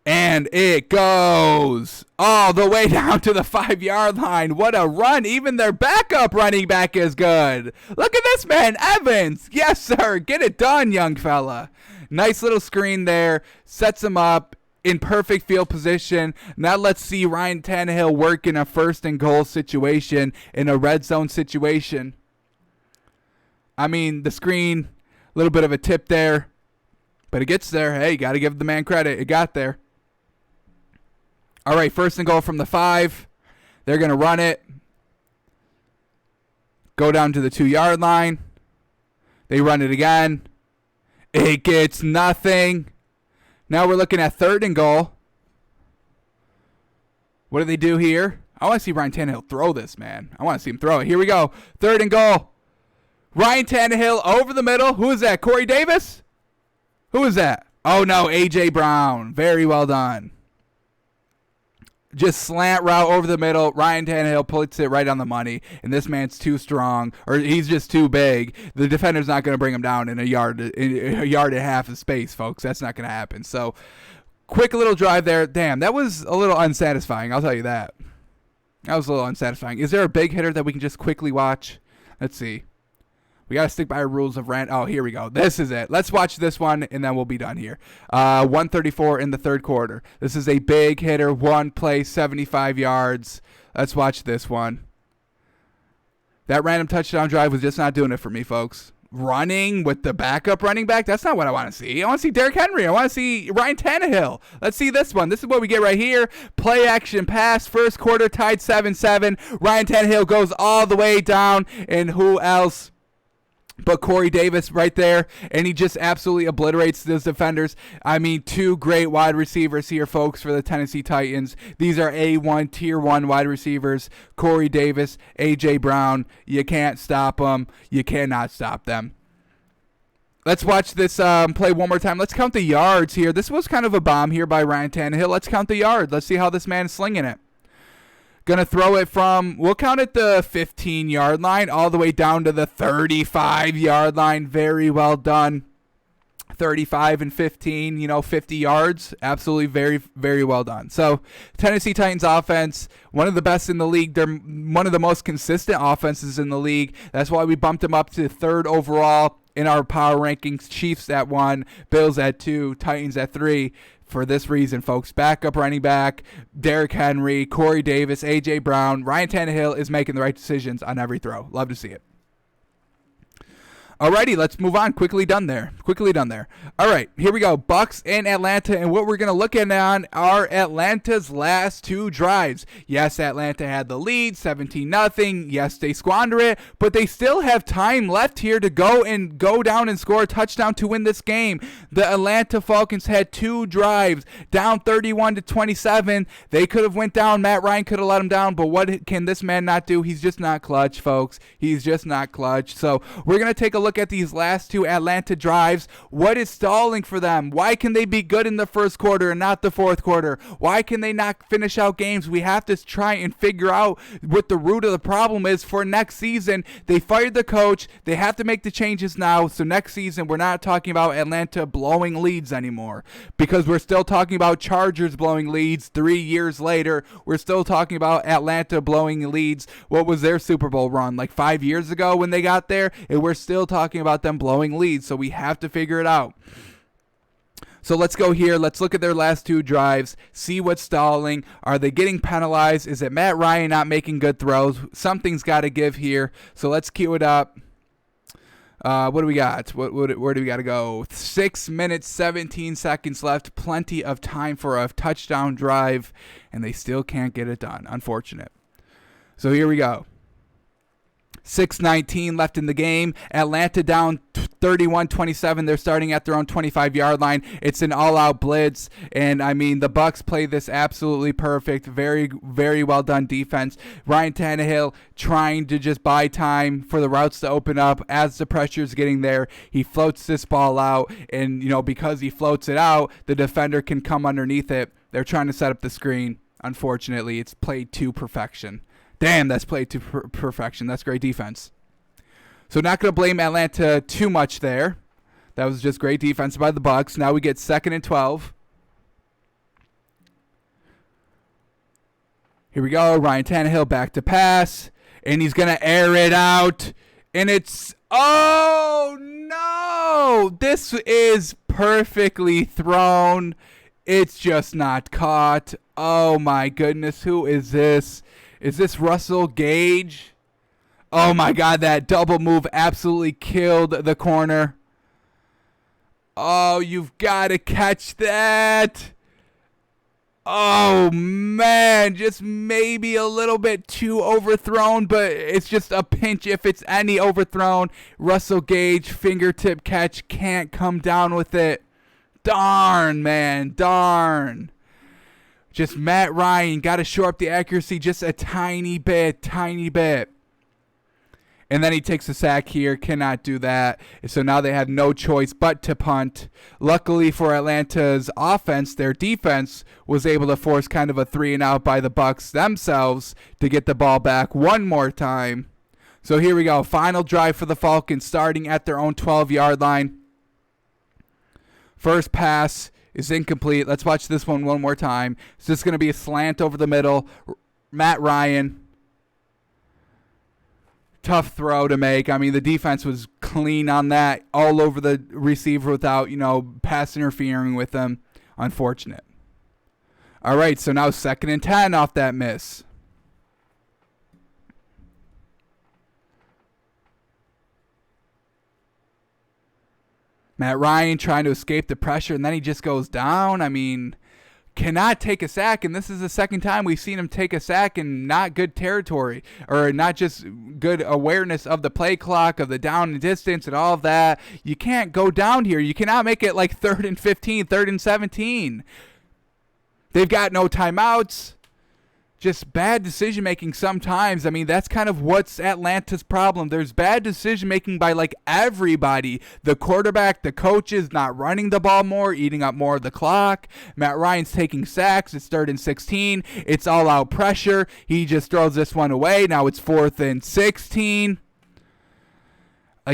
And it goes all the way down to the 5-yard line. What a run. Even their backup running back is good. Look at this man, Evans. Yes, sir. Get it done, young fella. Nice little screen there. Sets him up in perfect field position. Now let's see Ryan Tannehill work in a 1st and goal situation, in a red zone situation. I mean, the screen, a little bit of a tip there. But it gets there. Hey, got to give the man credit. It got there. All right, 1st and goal from the 5. They're going to run it. Go down to the 2-yard line. They run it again. It gets nothing. Now we're looking at 3rd and goal. What do they do here? I want to see Ryan Tannehill throw this, man. I want to see him throw it. Here we go. 3rd and goal. Ryan Tannehill over the middle. Who is that? Corey Davis? Who is that? Oh, no, A.J. Brown. Very well done. Just slant route over the middle. Ryan Tannehill puts it right on the money, and this man's too strong, or he's just too big. The defender's not going to bring him down in a yard and a half of space, folks. That's not going to happen. So, quick little drive there. Damn, that was a little unsatisfying. I'll tell you that. That was a little unsatisfying. Is there a big hitter that we can just quickly watch? Let's see. We got to stick by our rules of rant. Oh, here we go. This is it. Let's watch this one, and then we'll be done here. 134 in the third quarter. This is a big hitter, one play, 75 yards. Let's watch this one. That random touchdown drive was just not doing it for me, folks. Running with the backup running back, that's not what I want to see. I want to see Derrick Henry. I want to see Ryan Tannehill. Let's see this one. This is what we get right here. Play action pass. First quarter tied 7-7. Ryan Tannehill goes all the way down, and who else but Corey Davis right there, and he just absolutely obliterates those defenders. I mean, two great wide receivers here, folks, for the Tennessee Titans. These are A1, Tier 1 wide receivers. Corey Davis, A.J. Brown. You can't stop them. You cannot stop them. Let's watch this play one more time. Let's count the yards here. This was kind of a bomb here by Ryan Tannehill. Let's count the yards. Let's see how this man is slinging it. Going to throw it from, we'll count it the 15-yard line all the way down to the 35-yard line. Very well done. 35 and 15, 50 yards. Absolutely very, very well done. So, Tennessee Titans offense, one of the best in the league. They're one of the most consistent offenses in the league. That's why we bumped them up to third overall in our power rankings. Chiefs at 1, Bills at 2, Titans at 3. For this reason, folks, backup running back, Derrick Henry, Corey Davis, A.J. Brown, Ryan Tannehill is making the right decisions on every throw. Love to see it. Alrighty, let's move on. Quickly done there. All right, here we go. Bucks in Atlanta, and what we're going to look at on are Atlanta's last two drives. Yes, Atlanta had the lead, 17-0. Yes, they squander it, but they still have time left here to go down and score a touchdown to win this game. The Atlanta Falcons had two drives, down 31-27. They could have went down. Matt Ryan could have let them down, but what can this man not do? He's just not clutch, folks. He's just not clutch. So we're going to take a look at these last two Atlanta drives. What is stalling for them? Why can they be good in the first quarter and not the fourth quarter? Why can they not finish out games? We have to try and figure out what the root of the problem is for next season. They fired the coach. They have to make the changes now. So next season, we're not talking about Atlanta blowing leads anymore, because we're still talking about Chargers blowing leads 3 years later. We're still talking about Atlanta blowing leads. What was their Super Bowl run? Like 5 years ago when they got there? And we're still talking about them blowing leads, so we have to figure it out. So let's go here. Let's look at their last two drives, see what's stalling. Are they getting penalized? Is it Matt Ryan not making good throws? Something's got to give here. So let's cue it up. What do we got? Where do we got to go? 6 minutes, 17 seconds left. Plenty of time for a touchdown drive, and they still can't get it done. Unfortunate. So here we go. 6:19 left in the game. Atlanta down 31-27. They're starting at their own 25-yard line. It's an all-out blitz, and I mean the Bucks play this absolutely perfect. Very, very well done defense. Ryan Tannehill trying to just buy time for the routes to open up as the pressure's getting there. He floats this ball out, and because he floats it out, the defender can come underneath it. They're trying to set up the screen. Unfortunately, it's played to perfection. Damn, that's played to perfection. That's great defense. So not going to blame Atlanta too much there. That was just great defense by the Bucks. Now we get 2nd and 12. Here we go. Ryan Tannehill back to pass. And he's going to air it out. And it's... Oh, no! This is perfectly thrown. It's just not caught. Oh, my goodness. Who is this? Is this Russell Gage? Oh, my God. That double move absolutely killed the corner. Oh, you've got to catch that. Oh, man. Just maybe a little bit too overthrown, but it's just a pinch if it's any overthrown. Russell Gage, fingertip catch, can't come down with it. Darn, man. Darn. Just Matt Ryan got to shore up the accuracy just a tiny bit. And then he takes a sack here, cannot do that. So now they have no choice but to punt. Luckily for Atlanta's offense, their defense was able to force kind of a 3-and-out by the Bucs themselves to get the ball back one more time. So here we go. Final drive for the Falcons starting at their own 12-yard line. First pass is incomplete. Let's watch this one more time. It's just going to be a slant over the middle. Matt Ryan. Tough throw to make. I mean, the defense was clean on that, all over the receiver without, pass interfering with them. Unfortunate. All right, so now 2nd and 10 off that miss. Matt Ryan trying to escape the pressure, and then he just goes down. I mean, cannot take a sack, and this is the second time we've seen him take a sack in not good territory, or not just good awareness of the play clock, of the down and distance and all of that. You can't go down here. You cannot make it like 3rd and 15, 3rd and 17. They've got no timeouts. Just bad decision-making sometimes. I mean, that's kind of what's Atlanta's problem. There's bad decision-making by, everybody. The quarterback, the coaches not running the ball more, eating up more of the clock. Matt Ryan's taking sacks. It's 3rd and 16. It's all-out pressure. He just throws this one away. Now it's 4th and 16.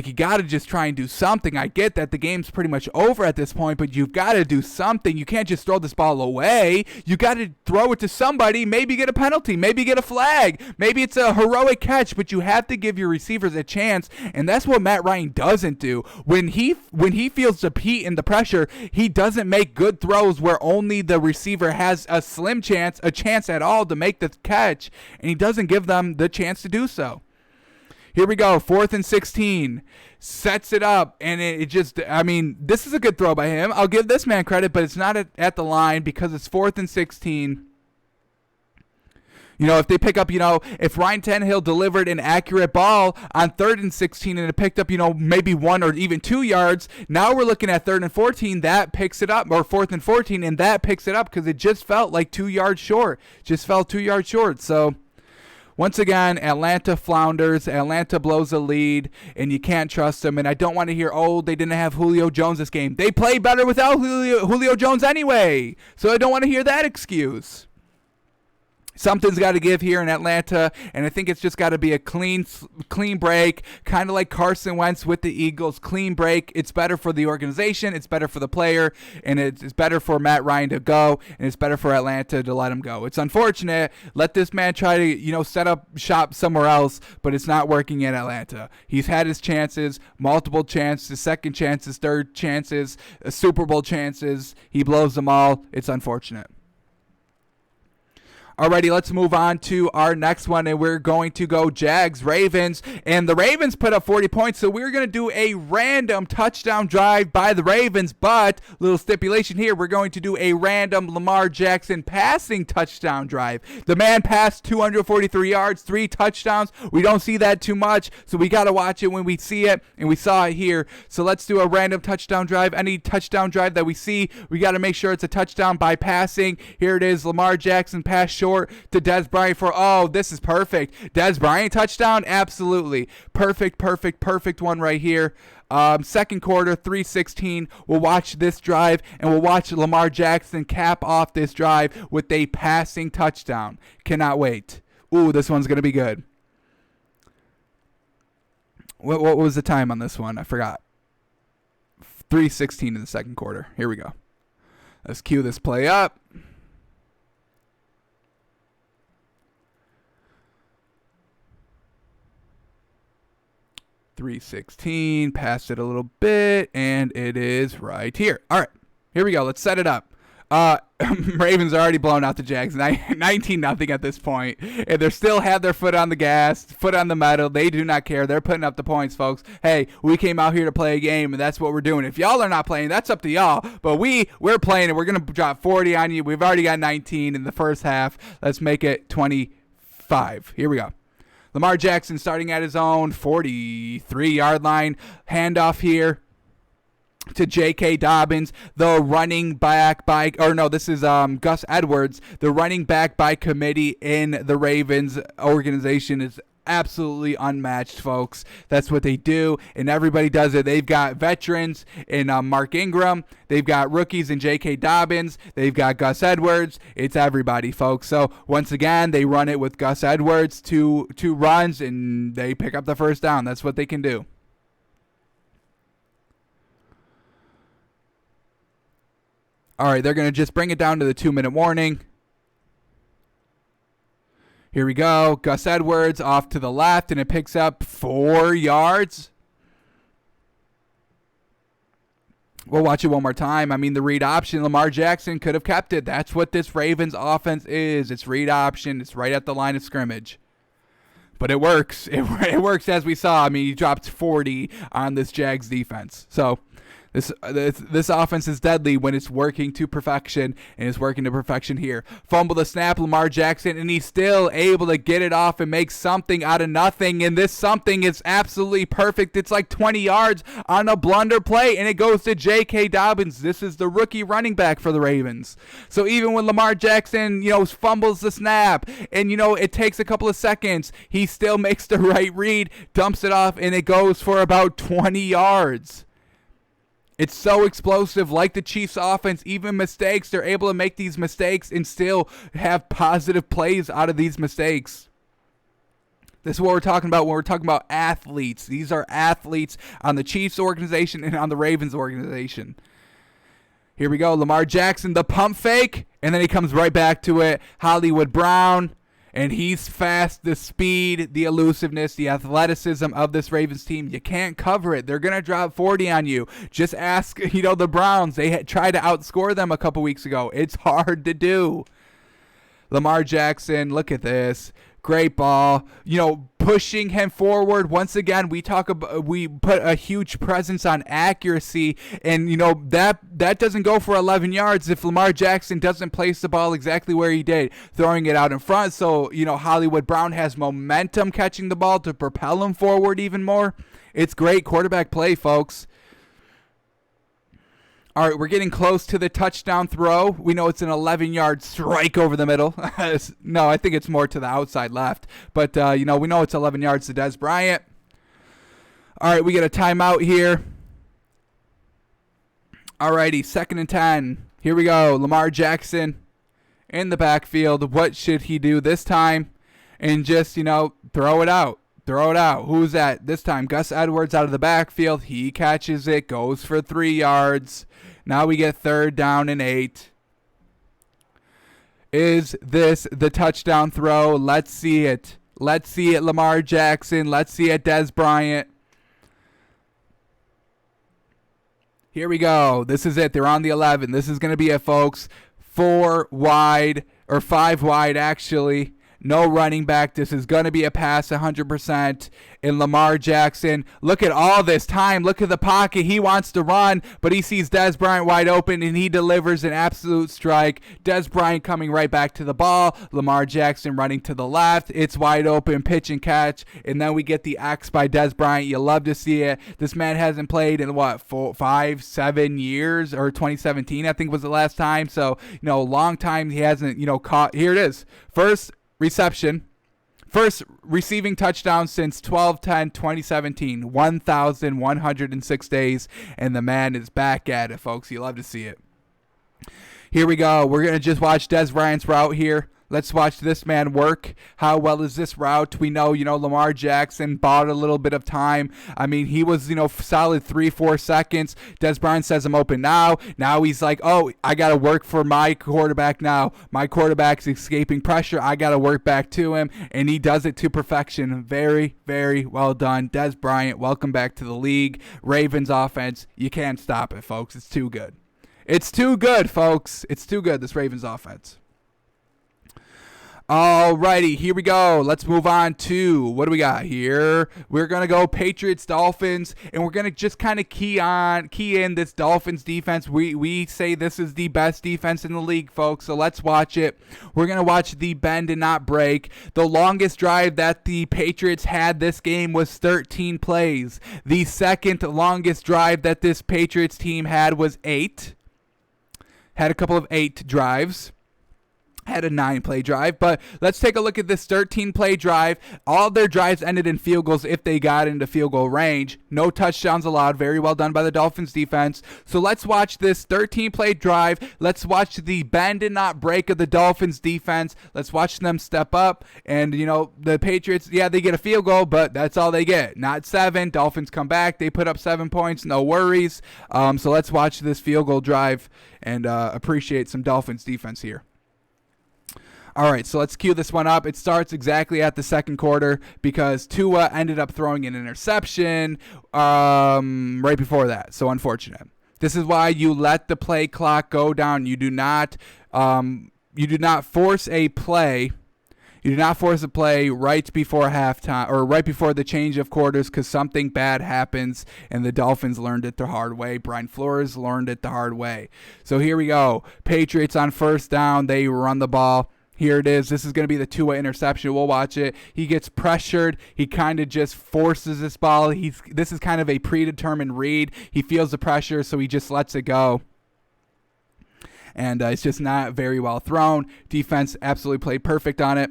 You got to just try and do something. I get that the game's pretty much over at this point, but you've got to do something. You can't just throw this ball away. You got to throw it to somebody, maybe get a penalty, maybe get a flag. Maybe it's a heroic catch, but you have to give your receivers a chance, and that's what Matt Ryan doesn't do. When he feels the heat and the pressure, he doesn't make good throws where only the receiver has a slim chance, a chance at all to make the catch, and he doesn't give them the chance to do so. Here we go, 4th and 16, sets it up, and this is a good throw by him. I'll give this man credit, but it's not at the line because it's 4th and 16. If they pick up, if Ryan Tannehill delivered an accurate ball on 3rd and 16 and it picked up, maybe 1 or even 2 yards, now we're looking at 3rd and 14, that picks it up, or 4th and 14, and that picks it up because it just felt like 2 yards short. Just fell 2 yards short, so... Once again, Atlanta flounders. Atlanta blows a lead, and you can't trust them. And I don't want to hear, they didn't have Julio Jones this game. They play better without Julio Jones anyway. So I don't want to hear that excuse. Something's got to give here in Atlanta, and I think it's just got to be a clean break, kind of like Carson Wentz with the Eagles. Clean break. It's better for the organization. It's better for the player, and it's better for Matt Ryan to go, and it's better for Atlanta to let him go. It's unfortunate. Let this man try to, set up shop somewhere else, but it's not working in Atlanta. He's had his chances, multiple chances, second chances, third chances, Super Bowl chances. He blows them all. It's unfortunate. Alrighty, let's move on to our next one, and we're going to go Jags-Ravens. And the Ravens put up 40 points, so we're going to do a random touchdown drive by the Ravens. But, little stipulation here, we're going to do a random Lamar Jackson passing touchdown drive. The man passed 243 yards, 3 touchdowns. We don't see that too much, so we got to watch it when we see it, and we saw it here. So let's do a random touchdown drive. Any touchdown drive that we see, we got to make sure it's a touchdown by passing. Here it is, Lamar Jackson pass short to Dez Bryant this is perfect. Dez Bryant touchdown? Absolutely. Perfect one right here. Second quarter, 3:16. We'll watch this drive, and we'll watch Lamar Jackson cap off this drive with a passing touchdown. Cannot wait. Ooh, this one's going to be good. What was the time on this one? I forgot. 3:16 in the second quarter. Here we go. Let's cue this play up. .316, passed it a little bit, and it is right here. All right, here we go. Let's set it up. Ravens are already blown out the Jags, 19-0 at this point, and they still have their foot on the gas, foot on the metal. They do not care. They're putting up the points, folks. Hey, we came out here to play a game, and that's what we're doing. If y'all are not playing, that's up to y'all, but we're playing, and we're going to drop 40 on you. We've already got 19 in the first half. Let's make it 25. Here we go. Lamar Jackson starting at his own 43-yard line. Handoff here to J.K. Dobbins, the running back this is Gus Edwards, the running back by committee in the Ravens organization. Is absolutely unmatched, folks. That's what they do, and everybody does it. They've got veterans in Mark Ingram. They've got rookies in J.K. Dobbins. They've got Gus Edwards. It's everybody, folks. So once again, they run it with Gus Edwards, two runs, and they pick up the first down. That's what they can do. All right, they're going to just bring it down to the 2-minute warning. Here we go. Gus Edwards off to the left, and it picks up 4 yards. We'll watch it one more time. I mean, the read option, Lamar Jackson could have kept it. That's what this Ravens offense is. It's read option. It's right at the line of scrimmage. But it works. It works, as we saw. I mean, he dropped 40 on this Jags defense. So this offense is deadly when it's working to perfection, and it's working to perfection here. Fumble the snap, Lamar Jackson, and he's still able to get it off and make something out of nothing, and this something is absolutely perfect. It's like 20 yards on a blunder play, and it goes to J.K. Dobbins. This is the rookie running back for the Ravens. So even when Lamar Jackson, fumbles the snap, and, it takes a couple of seconds, he still makes the right read, dumps it off, and it goes for about 20 yards. It's so explosive, like the Chiefs' offense. Even mistakes, they're able to make these mistakes and still have positive plays out of these mistakes. This is what we're talking about when we're talking about athletes. These are athletes on the Chiefs organization and on the Ravens organization. Here we go, Lamar Jackson, the pump fake, and then he comes right back to it. Hollywood Brown. And he's fast, the speed, the elusiveness, the athleticism of this Ravens team. You can't cover it. They're going to drop 40 on you. Just ask, the Browns. They tried to outscore them a couple weeks ago. It's hard to do. Lamar Jackson, look at this. Great ball. Pushing him forward. Once again, we put a huge presence on accuracy, and that doesn't go for 11 yards if Lamar Jackson doesn't place the ball exactly where he did, throwing it out in front. So Hollywood Brown has momentum catching the ball to propel him forward even more. It's great quarterback play, folks. All right, we're getting close to the touchdown throw. We know it's an 11-yard strike over the middle. No, I think it's more to the outside left. But, we know it's 11 yards to Dez Bryant. All right, we get a timeout here. All righty, 2nd and 10. Here we go. Lamar Jackson in the backfield. What should he do this time? And just, throw it out. Throw it out. Who's that? This time, Gus Edwards out of the backfield. He catches it, goes for 3 yards. Now we get 3rd down and 8. Is this the touchdown throw? Let's see it. Let's see it, Lamar Jackson. Let's see it, Dez Bryant. Here we go. This is it. They're on the 11. This is going to be it, folks. 4 wide, or 5 wide, actually. No running back. This is going to be a pass 100%. And Lamar Jackson, look at all this time. Look at the pocket. He wants to run, but he sees Dez Bryant wide open, and he delivers an absolute strike. Dez Bryant coming right back to the ball. Lamar Jackson running to the left. It's wide open, pitch and catch. And then we get the X by Dez Bryant. You love to see it. This man hasn't played in, 5-7 years, or 2017, I think was the last time. So, a long time he hasn't, caught. Here it is. First receiving touchdown since 12/10/2017, 1,106 days, and the man is back at it, folks. You love to see it. Here we go. We're going to just watch Dez Bryant's route here. Let's watch this man work. How well is this route? We know, Lamar Jackson bought a little bit of time. I mean, he was, solid 3-4 seconds. Dez Bryant says, I'm open now. Now he's like, oh, I got to work for my quarterback now. My quarterback's escaping pressure. I got to work back to him. And he does it to perfection. Very, very well done. Dez Bryant, welcome back to the league. Ravens offense, you can't stop it, folks. It's too good. It's too good, folks. It's too good, this Ravens offense. Alrighty, here we go. Let's move on to, what do we got here? We're going to go Patriots, Dolphins, and we're going to just kind of key in this Dolphins defense. We say this is the best defense in the league, folks, so let's watch it. We're going to watch the bend and not break. The longest drive that the Patriots had this game was 13 plays. The second longest drive that this Patriots team had was 8. Had a couple of 8 drives. had a 9-play drive, but let's take a look at this 13-play drive. All their drives ended in field goals if they got into field goal range. No touchdowns allowed. Very well done by the Dolphins defense. So let's watch this 13-play drive. Let's watch the bend and not break of the Dolphins defense. Let's watch them step up. And, the Patriots, yeah, they get a field goal, but that's all they get. Not 7. Dolphins come back. They put up 7 points. No worries. So let's watch this field goal drive and appreciate some Dolphins defense here. All right, so let's cue this one up. It starts exactly at the second quarter because Tua ended up throwing an interception right before that. So unfortunate. This is why you let the play clock go down. You do not force a play. You do not force a play right before halftime or right before the change of quarters because something bad happens, and the Dolphins learned it the hard way. Brian Flores learned it the hard way. So here we go. Patriots on first down. They run the ball. Here it is. This is going to be the Tua interception. We'll watch it. He gets pressured. He kind of just forces this ball. This is kind of a predetermined read. He feels the pressure, so he just lets it go. And it's just not very well thrown. Defense absolutely played perfect on it,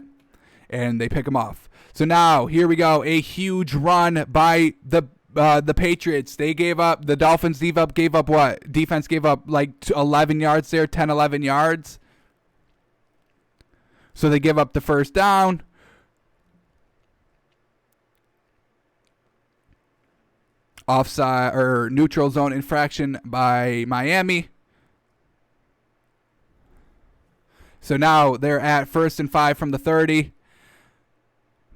and they pick him off. So now, here we go. A huge run by the Patriots. They gave up. The Dolphins gave up what? Defense gave up like 11 yards there, 10, 11 yards. So they give up the first down. Offside or neutral zone infraction by Miami. So now they're at 1st and 5 from the 30.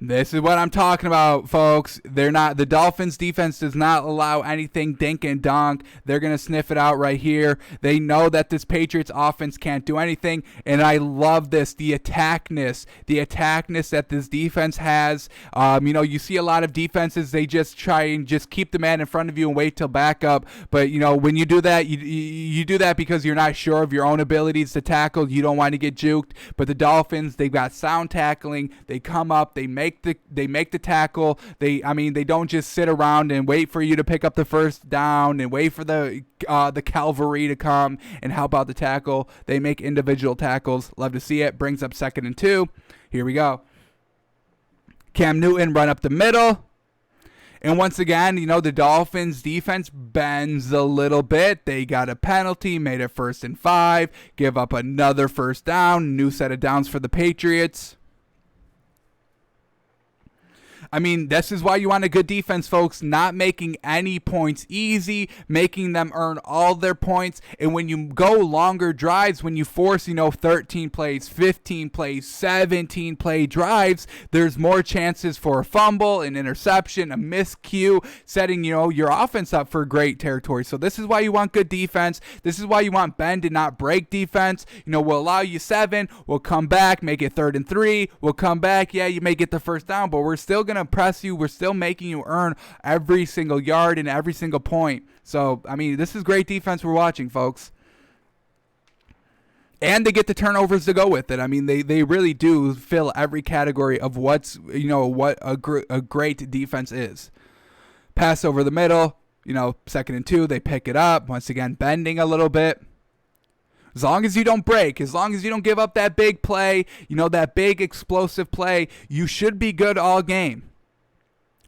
This is what I'm talking about, folks. The Dolphins defense does not allow anything dink and dunk. They're going to sniff it out right here. They know that this Patriots offense can't do anything, and I love this, the attackness that this defense has. You see a lot of defenses, they just try and just keep the man in front of you and wait till backup. But, when you do that, you do that because you're not sure of your own abilities to tackle. You don't want to get juked. But the Dolphins, they've got sound tackling. They come up, they make the tackle. They don't just sit around and wait for you to pick up the first down and wait for the cavalry to come and help out the tackle. They make individual tackles. Love to see it. Brings up 2nd and 2. Here we go. Cam Newton run up the middle. And once again, the Dolphins defense bends a little bit. They got a penalty, made it 1st and 5, give up another first down, new set of downs for the Patriots. This is why you want a good defense, folks. Not making any points easy, making them earn all their points. And when you go longer drives, when you force, 13 plays, 15 plays, 17 play drives, there's more chances for a fumble, an interception, a miscue, setting, your offense up for great territory. So this is why you want good defense. This is why you want bend and not break defense. We'll allow you 7. We'll come back, make it 3rd and 3. We'll come back. Yeah, you may get the first down, but we're still going to press you. We're still making you earn every single yard and every single point. So, this is great defense we're watching, folks. And they get the turnovers to go with it. They really do fill every category of what a great defense is. Pass over the middle, 2nd and 2, they pick it up. Once again, bending a little bit. As long as you don't break, as long as you don't give up that big play, that big explosive play, you should be good all game.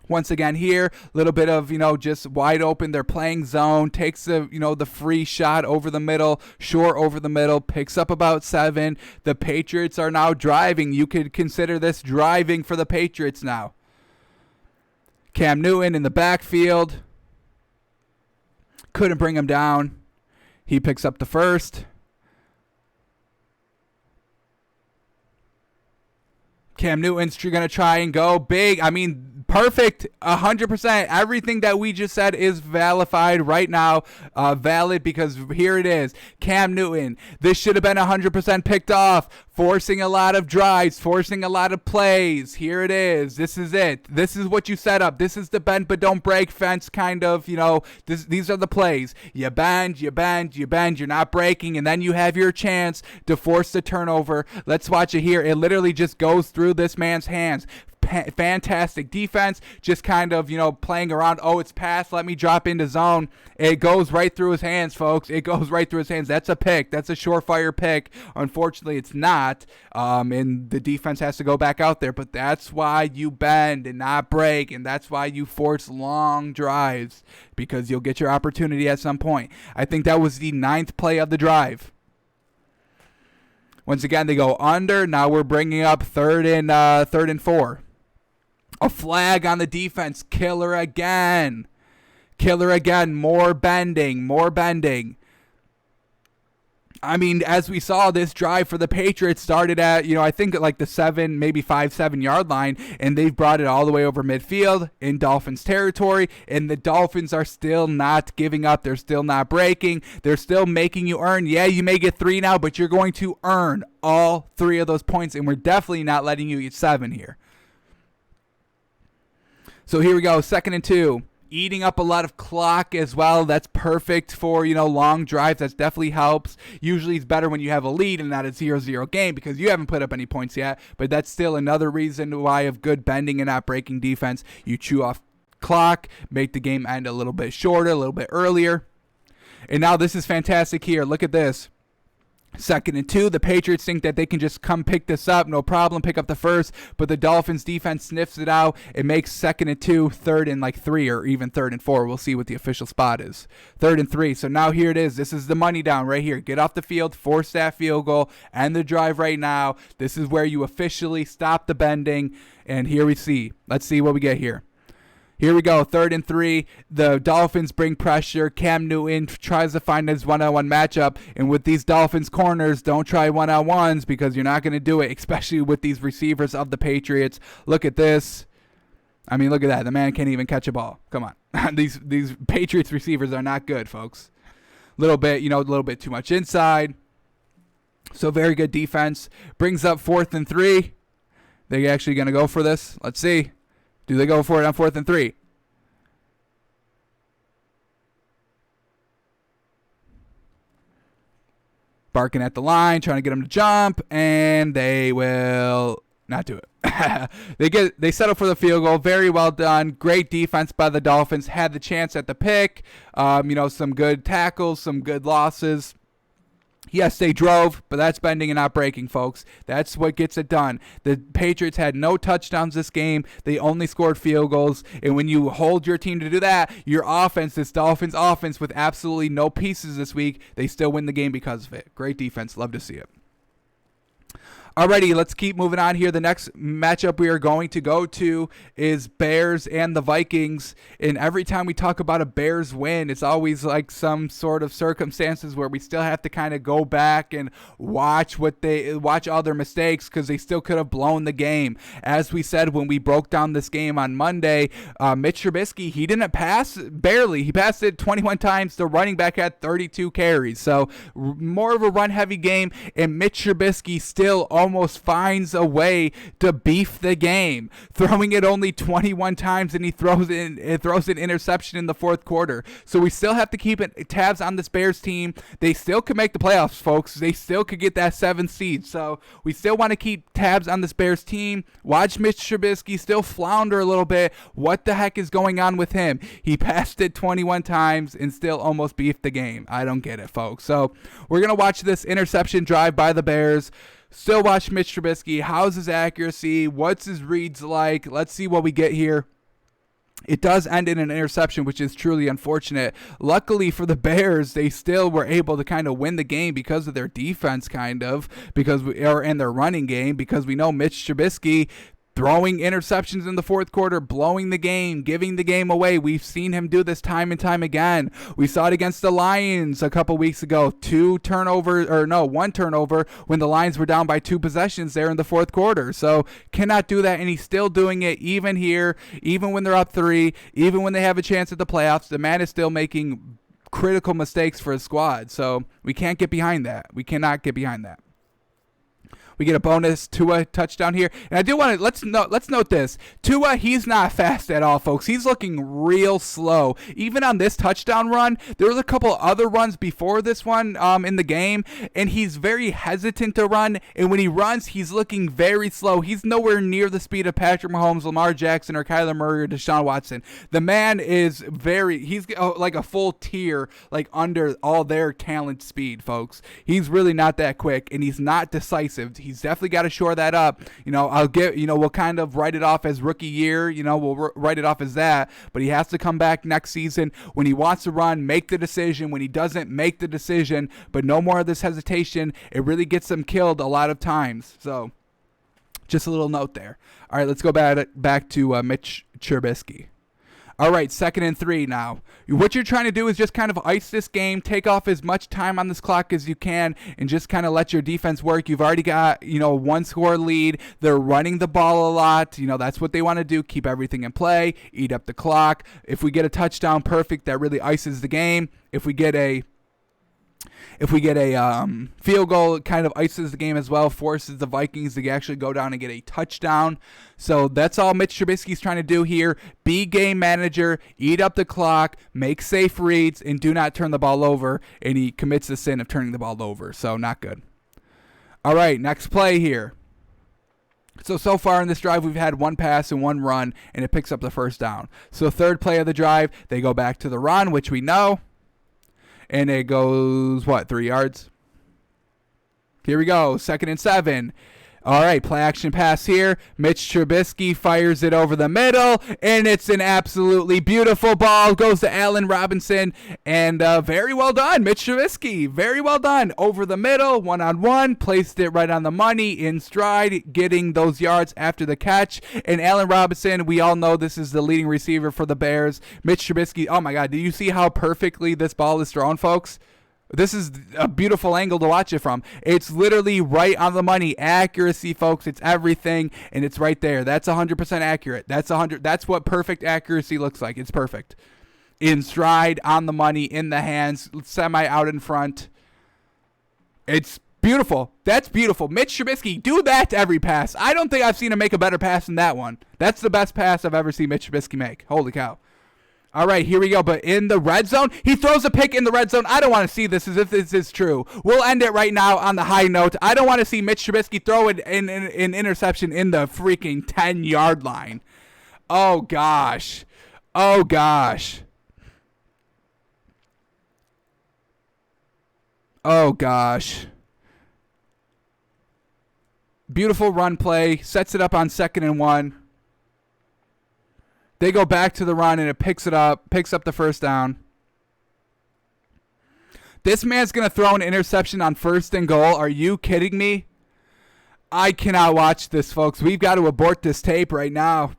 Once again here, a little bit of, just wide open. They're playing zone, takes the free shot over the middle, short over the middle, picks up about 7. The Patriots are now driving. You could consider this driving for the Patriots now. Cam Newton in the backfield. Couldn't bring him down. He picks up the first. Cam Newton's going to try and go big. Perfect, 100%. Everything that we just said is validified right now, valid because here it is. Cam Newton, this should have been 100% picked off, forcing a lot of drives, forcing a lot of plays. Here it is. This is it. This is what you set up. This is the bend but don't break fence kind of, these are the plays. You bend, you bend, you bend, you're not breaking, and then you have your chance to force the turnover. Let's watch it here. It literally just goes through this man's hands. fantastic defense, just kind of, playing around. Oh, it's pass. Let me drop into zone. It goes right through his hands, folks. It goes right through his hands. That's a pick. That's a surefire pick. Unfortunately, it's not. And the defense has to go back out there. But that's why you bend and not break. And that's why you force long drives, because you'll get your opportunity at some point. I think that was the 9th play of the drive. Once again, they go under. Now we're bringing up third and 4. A flag on the defense. Killer again. More bending. I mean, as we saw, this drive for the Patriots started at, I think at like the 7, maybe 5-7 yard line, and they've brought it all the way over midfield in Dolphins territory, and the Dolphins are still not giving up. They're still not breaking. They're still making you earn. Yeah, you may get 3 now, but you're going to earn all 3 of those points, and we're definitely not letting you get 7 here. So here we go, 2nd and 2. Eating up a lot of clock as well. That's perfect for, long drives. That definitely helps. Usually it's better when you have a lead and not a 0-0 game, because you haven't put up any points yet. But that's still another reason why of good bending and not breaking defense. You chew off clock, make the game end a little bit shorter, a little bit earlier. And now this is fantastic here. Look at this. 2nd and 2, the Patriots think that they can just come pick this up, no problem, pick up the first, but the Dolphins defense sniffs it out. It makes 2nd and 2, 3rd and 3, or even 3rd and 4. We'll see what the official spot is. 3rd and 3. So now here it is. This is the money down right here. Get off the field, force that field goal, end the drive right now. This is where you officially stop the bending. And here we see. Let's see what we get here. Here we go, 3rd and 3. The Dolphins bring pressure. Cam Newton tries to find his one-on-one matchup. And with these Dolphins corners, don't try one-on-ones, because you're not going to do it, especially with these receivers of the Patriots. Look at this. I mean, look at that. The man can't even catch a ball. Come on. These Patriots receivers are not good, folks. A little bit too much inside. So very good defense. Brings up 4th and 3. They're actually going to go for this. Let's see. Do they go for it on 4th and 3? Barking at the line, trying to get them to jump, and they will not do it. They settle for the field goal. Very well done. Great defense by the Dolphins. Had the chance at the pick. Some good tackles, some good losses. Yes, they drove, but that's bending and not breaking, folks. That's what gets it done. The Patriots had no touchdowns this game. They only scored field goals. And when you hold your team to do that, your offense, this Dolphins offense with absolutely no pieces this week, they still win the game because of it. Great defense. Love to see it. Alrighty, let's keep moving on here. The next matchup we are going to go to is Bears and the Vikings. And every time we talk about a Bears win, it's always like some sort of circumstances where we still have to kind of go back and watch all their mistakes, because they still could have blown the game. As we said when we broke down this game on Monday, Mitch Trubisky, he didn't pass barely. He passed it 21 times. The running back had 32 carries. So more of a run-heavy game, and Mitch Trubisky still almost finds a way to beef the game, throwing it only 21 times, and he throws an interception in the 4th quarter. So we still have to keep tabs on this Bears team. They still could make the playoffs, folks. They still could get that 7th seed. So we still want to keep tabs on this Bears team. Watch Mitch Trubisky still flounder a little bit. What the heck is going on with him? He passed it 21 times and still almost beefed the game. I don't get it, folks. So we're going to watch this interception drive by the Bears. Still watch Mitch Trubisky. How's his accuracy? What's his reads like? Let's see what we get here. It does end in an interception, which is truly unfortunate. Luckily for the Bears, they still were able to kind of win the game because of their defense, and their running game, because we know Mitch Trubisky throwing interceptions in the 4th quarter, blowing the game, giving the game away. We've seen him do this time and time again. We saw it against the Lions a couple weeks ago. One turnover when the Lions were down by 2 possessions there in the 4th quarter. So cannot do that, and he's still doing it even here, even when they're up 3, even when they have a chance at the playoffs. The man is still making critical mistakes for his squad. So we can't get behind that. We cannot get behind that. We get a bonus Tua touchdown here. And I do want to, let's note this. Tua, he's not fast at all, folks. He's looking real slow. Even on this touchdown run, there was a couple other runs before this one in the game, and he's very hesitant to run. And when he runs, he's looking very slow. He's nowhere near the speed of Patrick Mahomes, Lamar Jackson, or Kyler Murray, or Deshaun Watson. The man is he's like a full tier, like under all their talent speed, folks. He's really not that quick, and he's not decisive. He's definitely got to shore that up. We'll kind of write it off as rookie year. We'll write it off as that, but he has to come back next season. When he wants to run, make the decision. When he doesn't, make the decision, but no more of this hesitation. It really gets him killed a lot of times. So just a little note there. All right, let's go back to Mitch Trubisky. All right, 2nd and 3 now. What you're trying to do is just kind of ice this game, take off as much time on this clock as you can, and just kind of let your defense work. You've already got, one score lead. They're running the ball a lot. That's what they want to do, keep everything in play, eat up the clock. If we get a touchdown, perfect. That really ices the game. If we get a field goal, it kind of ices the game as well, forces the Vikings to actually go down and get a touchdown. So that's all Mitch Trubisky's trying to do here. Be game manager, eat up the clock, make safe reads, and do not turn the ball over. And he commits the sin of turning the ball over. So not good. All right, next play here. So far in this drive, we've had one pass and one run, and it picks up the first down. So third play of the drive, they go back to the run, which we know. And it goes, 3 yards? Here we go, 2nd and 7. All right, play action pass here. Mitch Trubisky fires it over the middle, and it's an absolutely beautiful ball. Goes to Allen Robinson, and very well done, Mitch Trubisky. Very well done. Over the middle, one-on-one, placed it right on the money, in stride, getting those yards after the catch. And Allen Robinson, we all know this is the leading receiver for the Bears. Mitch Trubisky, oh my God, do you see how perfectly this ball is thrown, folks? This is a beautiful angle to watch it from. It's literally right on the money. Accuracy, folks. It's everything, and it's right there. That's 100% accurate. That's what perfect accuracy looks like. It's perfect. In stride, on the money, in the hands, semi out in front. It's beautiful. That's beautiful. Mitch Trubisky, do that to every pass. I don't think I've seen him make a better pass than that one. That's the best pass I've ever seen Mitch Trubisky make. Holy cow. All right, here we go. But in the red zone, he throws a pick in the red zone. I don't want to see this as if this is true. We'll end it right now on the high note. I don't want to see Mitch Trubisky throw an interception in the freaking 10-yard line. Oh, gosh. Oh, gosh. Oh, gosh. Beautiful run play. Sets it up on 2nd and 1. They go back to the run, and it picks up the first down. This man's going to throw an interception on 1st and goal. Are you kidding me? I cannot watch this, folks. We've got to abort this tape right now.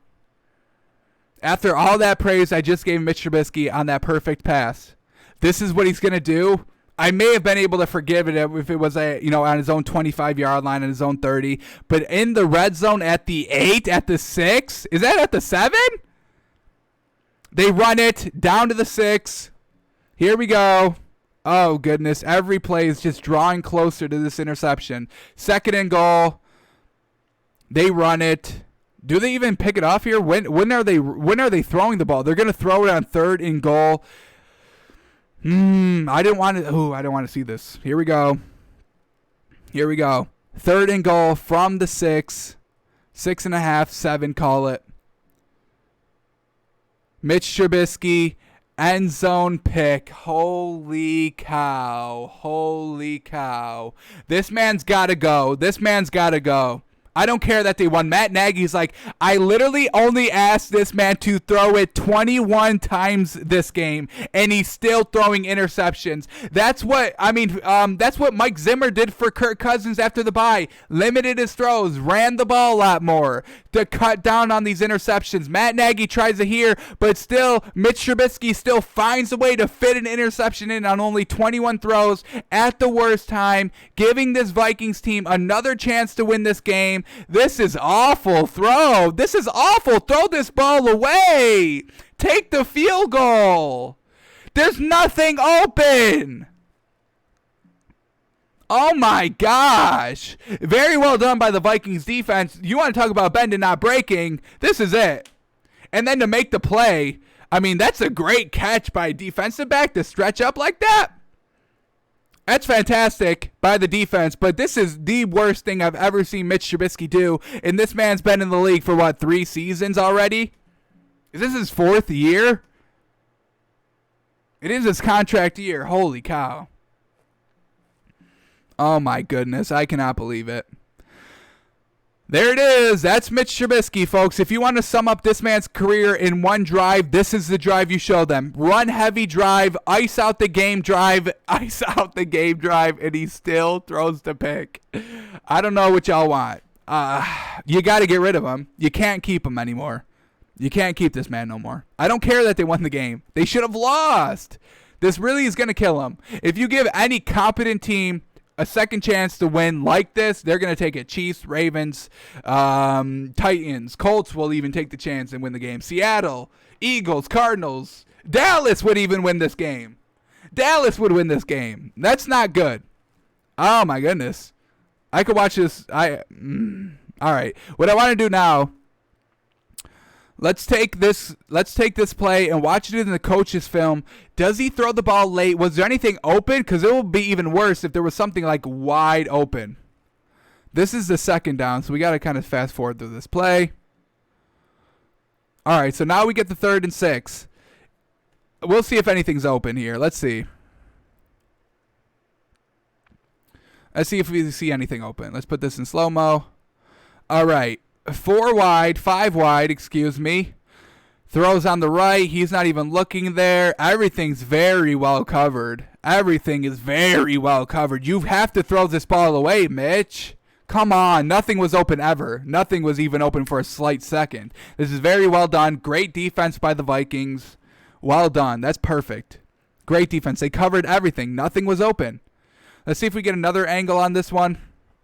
After all that praise I just gave Mitch Trubisky on that perfect pass, this is what he's going to do. I may have been able to forgive it if it was on his own 25-yard line, on his own 30. But in the red zone at the 8, at the 6, is that at the 7? They run it down to the 6. Here we go. Oh, goodness. Every play is just drawing closer to this interception. 2nd and goal. They run it. Do they even pick it off here? When are they throwing the ball? They're going to throw it on 3rd and goal. I don't want to see this. Here we go. 3rd and goal from the 6. 6.5, 7, call it. Mitch Trubisky, end zone pick. Holy cow. This man's got to go. I don't care that they won. Matt Nagy's like, I literally only asked this man to throw it 21 times this game, and he's still throwing interceptions. That's what Mike Zimmer did for Kirk Cousins after the bye. Limited his throws, ran the ball a lot more to cut down on these interceptions. Matt Nagy tries it here, but still, Mitch Trubisky still finds a way to fit an interception in on only 21 throws at the worst time, giving this Vikings team another chance to win this game. This is awful. Throw this ball away. Take the field goal. There's nothing open. Oh my gosh. Very well done by the Vikings defense. You want to talk about bending, not breaking. This is it. And then to make the play, I mean, that's a great catch by a defensive back to stretch up like that. That's fantastic by the defense, but this is the worst thing I've ever seen Mitch Trubisky do. And this man's been in the league for, 3 seasons already? Is this his 4th year? It is his contract year. Holy cow. Oh, my goodness. I cannot believe it. There it is. That's Mitch Trubisky, folks. If you want to sum up this man's career in one drive, this is the drive you show them. Run heavy drive, ice out the game drive, ice out the game drive, and he still throws the pick. I don't know what y'all want. You got to get rid of him. You can't keep him anymore. You can't keep this man no more. I don't care that they won the game. They should have lost. This really is going to kill him. If you give any competent team a second chance to win like this, they're going to take it. Chiefs, Ravens, Titans, Colts will even take the chance and win the game. Seattle, Eagles, Cardinals, Dallas would even win this game. Dallas would win this game. That's not good. Oh, my goodness. I could watch this. All right. What I want to do now, let's take this play and watch it in the coach's film. Does he throw the ball late? Was there anything open? Because it will be even worse if there was something like wide open. This is the second down, so we got to kind of fast forward through this play. All right, so now we get the 3rd and 6. We'll see if anything's open here. Let's see. Let's see if we see anything open. Let's put this in slow-mo. All right. 5 wide, excuse me. Throws on the right. He's not even looking there. Everything's very well covered. Everything is very well covered. You have to throw this ball away, Mitch. Come on. Nothing was open ever. Nothing was even open for a slight second. This is very well done. Great defense by the Vikings. Well done. That's perfect. Great defense. They covered everything. Nothing was open. Let's see if we get another angle on this one.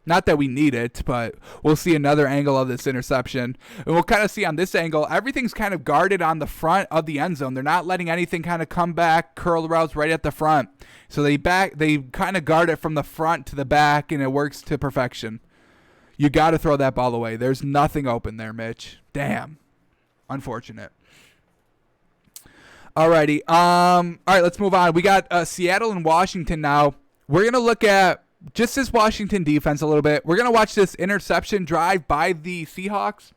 Not that we need it, but we'll see another angle of this interception. And we'll kind of see on this angle, everything's kind of guarded on the front of the end zone. They're not letting anything kind of come back, curl routes right at the front. So they kind of guard it from the front to the back, and it works to perfection. You got to throw that ball away. There's nothing open there, Mitch. Damn. Unfortunate. Alrighty. All right, let's move on. We got Seattle and Washington now. We're going to look at just this Washington defense a little bit. We're going to watch this interception drive by the Seahawks.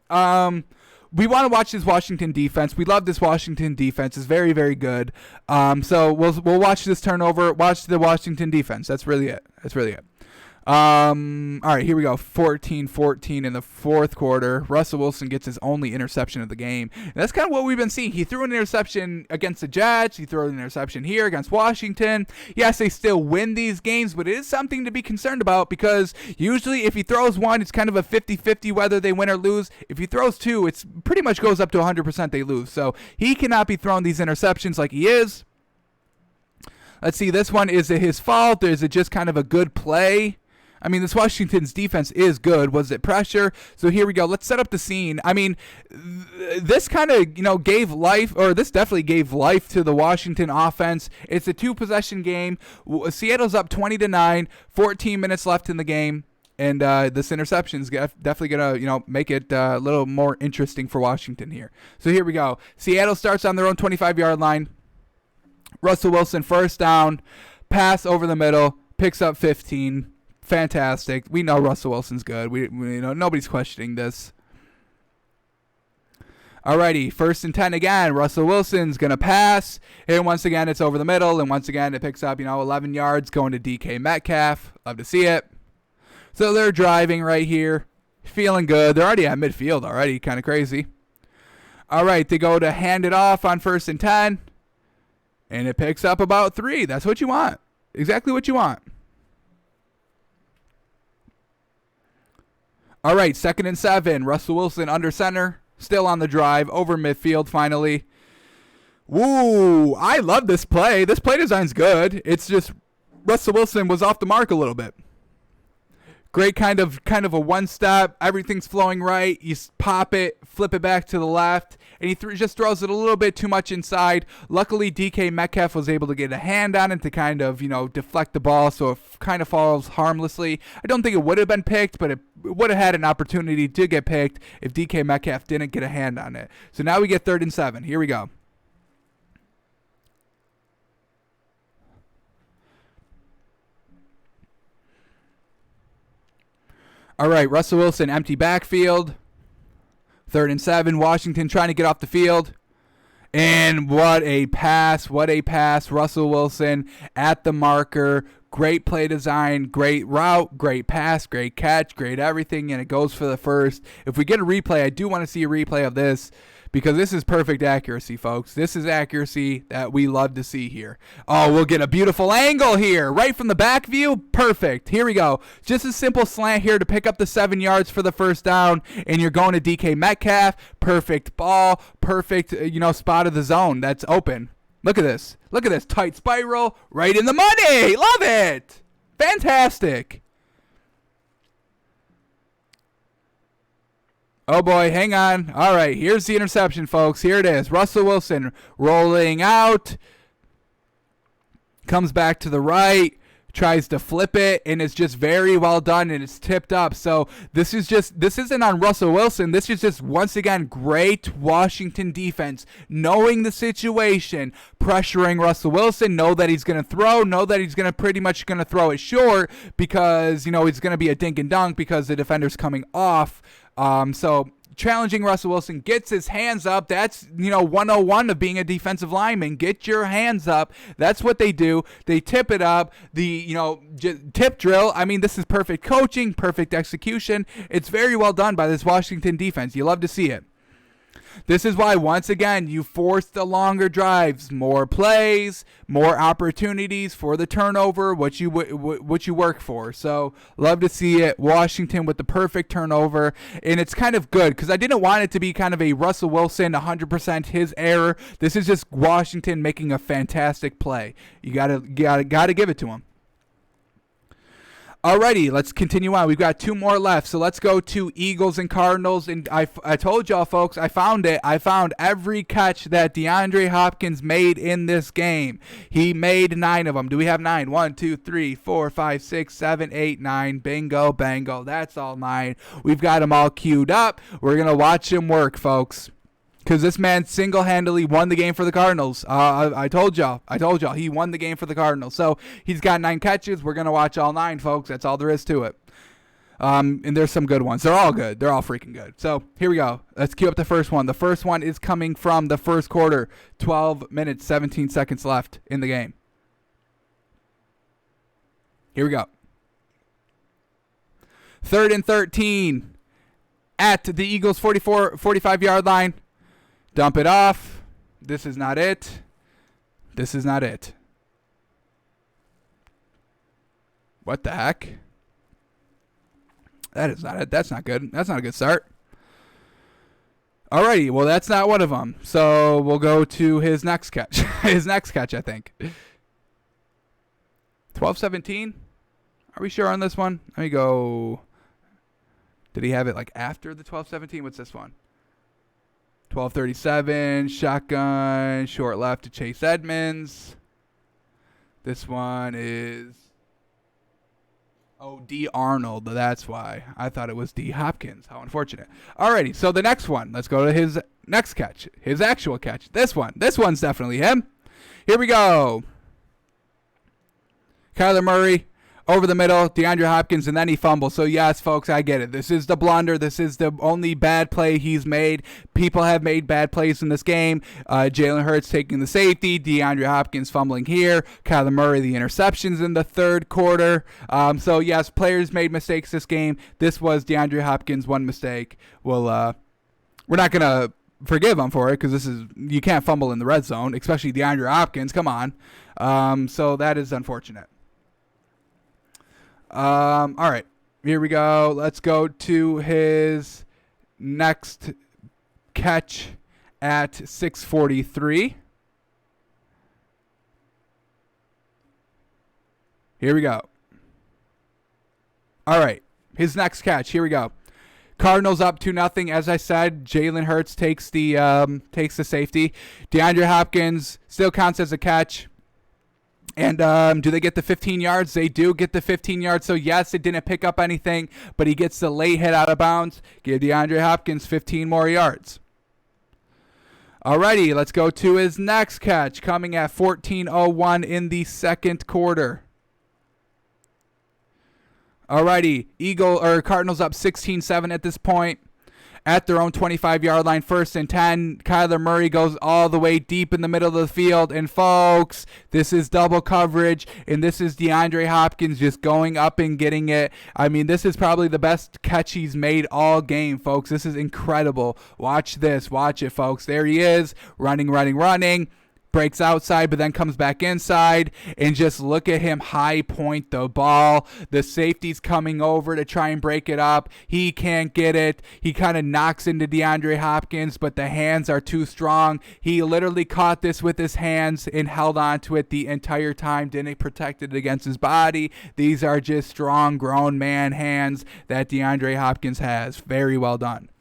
We want to watch this Washington defense. We love this Washington defense. It's very, very good. So we'll watch this turnover, watch the Washington defense. That's really it. All right, here we go. 14-14 in the 4th quarter. Russell Wilson gets his only interception of the game. And that's kind of what we've been seeing. He threw an interception against the Jets. He threw an interception here against Washington. Yes, they still win these games, but it is something to be concerned about because usually if he throws one, it's kind of a 50-50 whether they win or lose. If he throws 2, it's pretty much goes up to 100% they lose. So he cannot be throwing these interceptions like he is. Let's see, this one, is it his fault or is it just kind of a good play? I mean, this Washington's defense is good. Was it pressure? So here we go. Let's set up the scene. I mean, this kind of, gave life, or this definitely gave life to the Washington offense. It's a 2-possession game. Seattle's up 20-9, 14 minutes left in the game. And this interception is definitely going to, make it a little more interesting for Washington here. So here we go. Seattle starts on their own 25-yard line. Russell Wilson, first down, pass over the middle, picks up 15. Fantastic. We know Russell Wilson's good. We nobody's questioning this. Alrighty, 1st and 10 again. Russell Wilson's going to pass. And once again, it's over the middle. And once again, it picks up, 11 yards going to DK Metcalf. Love to see it. So they're driving right here. Feeling good. They're already at midfield already. Kind of crazy. All right, they go to hand it off on 1st and 10. And it picks up about 3. That's what you want. Exactly what you want. All right, 2nd and 7. Russell Wilson under center. Still on the drive. Over midfield finally. Woo! I love this play. This play design's good. It's just Russell Wilson was off the mark a little bit. Great kind of a one-step. Everything's flowing right. You pop it. flip it back to the left, and he just throws it a little bit too much inside. Luckily, DK Metcalf was able to get a hand on it to kind of, deflect the ball, so it kind of falls harmlessly. I don't think it would have been picked, but it would have had an opportunity to get picked if DK Metcalf didn't get a hand on it. So now we get 3rd and 7. Here we go. All right, Russell Wilson, empty backfield. 3rd and 7. Washington trying to get off the field. And what a pass. What a pass. Russell Wilson at the marker. Great play design, great route, great pass, great catch, great everything, and it goes for the first. If we get a replay, I do want to see a replay of this because this is perfect accuracy, folks. This is accuracy that we love to see here. Oh, we'll get a beautiful angle here, right from the back view. Perfect. Here we go. Just a simple slant here to pick up the 7 yards for the first down, and you're going to DK Metcalf. Perfect ball, perfect, spot of the zone that's open. Look at this. Look at this. Tight spiral, right in the money. Love it. Fantastic. Oh, boy, hang on. All right, here's the interception, folks. Here it is. Russell Wilson rolling out. Comes back to the right. Tries to flip it, and it's just very well done, and it's tipped up. So this isn't on Russell Wilson. This is just, once again, great Washington defense, knowing the situation, pressuring Russell Wilson, know that he's going to throw, know that he's pretty much going to throw it short because, it's going to be a dink and dunk because the defender's coming off. So challenging Russell Wilson, gets his hands up. That's, 101 of being a defensive lineman. Get your hands up. That's what they do. They tip it up. The, tip drill. I mean, this is perfect coaching, perfect execution. It's very well done by this Washington defense. You love to see it. This is why, once again, you force the longer drives, more plays, more opportunities for the turnover, what you work for. So, love to see it. Washington with the perfect turnover, and it's kind of good because I didn't want it to be kind of a Russell Wilson 100% his error. This is just Washington making a fantastic play. You gotta give it to him. Alrighty, let's continue on. We've got 2 more left, so let's go to Eagles and Cardinals. And I told y'all, folks, I found it. I found every catch that DeAndre Hopkins made in this game. He made 9 of them. Do we have 9? 1, 2, 3, 4, 5, 6, 7, 8, 9. Bingo, bango. That's all 9. We've got them all queued up. We're going to watch him work, folks. Because this man single-handedly won the game for the Cardinals. I told y'all. He won the game for the Cardinals. So he's got 9 catches. We're going to watch all 9, folks. That's all there is to it. And there's some good ones. They're all good. They're all freaking good. So here we go. Let's cue up the first one. The first one is coming from the first quarter. 12 minutes, 17 seconds left in the game. Here we go. 3rd and 13 at the Eagles' 45-yard line. Dump it off. This is not it. This is not it. What the heck? That is not it. That's not good. That's not a good start. Alrighty. Well, that's not one of them. So we'll go to his next catch. His next catch, I think. 12-17. Are we sure on this one? Let me go. Did he have it like after the 12-17? What's this one? 12-37, shotgun, short left to Chase Edmonds. This one is, D. Arnold. That's why. I thought it was D. Hopkins. How unfortunate. Alrighty, so the next one. Let's go to his next catch. His actual catch. This one. This one's definitely him. Here we go. Kyler Murray. Over the middle, DeAndre Hopkins, and then he fumbles. So, yes, folks, I get it. This is the blunder. This is the only bad play he's made. People have made bad plays in this game. Jalen Hurts taking the safety. DeAndre Hopkins fumbling here. Kyler Murray, the interceptions in the third quarter. So, yes, players made mistakes this game. This was DeAndre Hopkins' one mistake. Well, we're not going to forgive him for it because you can't fumble in the red zone, especially DeAndre Hopkins. Come on. So, that is unfortunate. All right, here we go. Let's go to his next catch at 6:43. Here we go. All right, his next catch. Here we go. Cardinals up 2-0. As I said, Jalen Hurts takes the safety. DeAndre Hopkins still counts as a catch. And do they get the 15 yards? They do get the 15 yards. So, yes, it didn't pick up anything, but he gets the late hit out of bounds. Give DeAndre Hopkins 15 more yards. Alrighty, let's go to his next catch, coming at 14:01 in the second quarter. Alrighty, Cardinals up 16-7 at this point. At their own 25-yard line, 1st and 10. Kyler Murray goes all the way deep in the middle of the field. And, folks, this is double coverage. And this is DeAndre Hopkins just going up and getting it. I mean, this is probably the best catch he's made all game, folks. This is incredible. Watch this. Watch it, folks. There he is, running. Breaks outside, but then comes back inside, and just look at him high point the ball. The safety's coming over to try and break it up. He can't get it. He kind of knocks into DeAndre Hopkins, but the hands are too strong. He literally caught this with his hands and held on to it the entire time. Didn't protect it against his body. These are just strong, grown man hands that DeAndre Hopkins has. Very well done.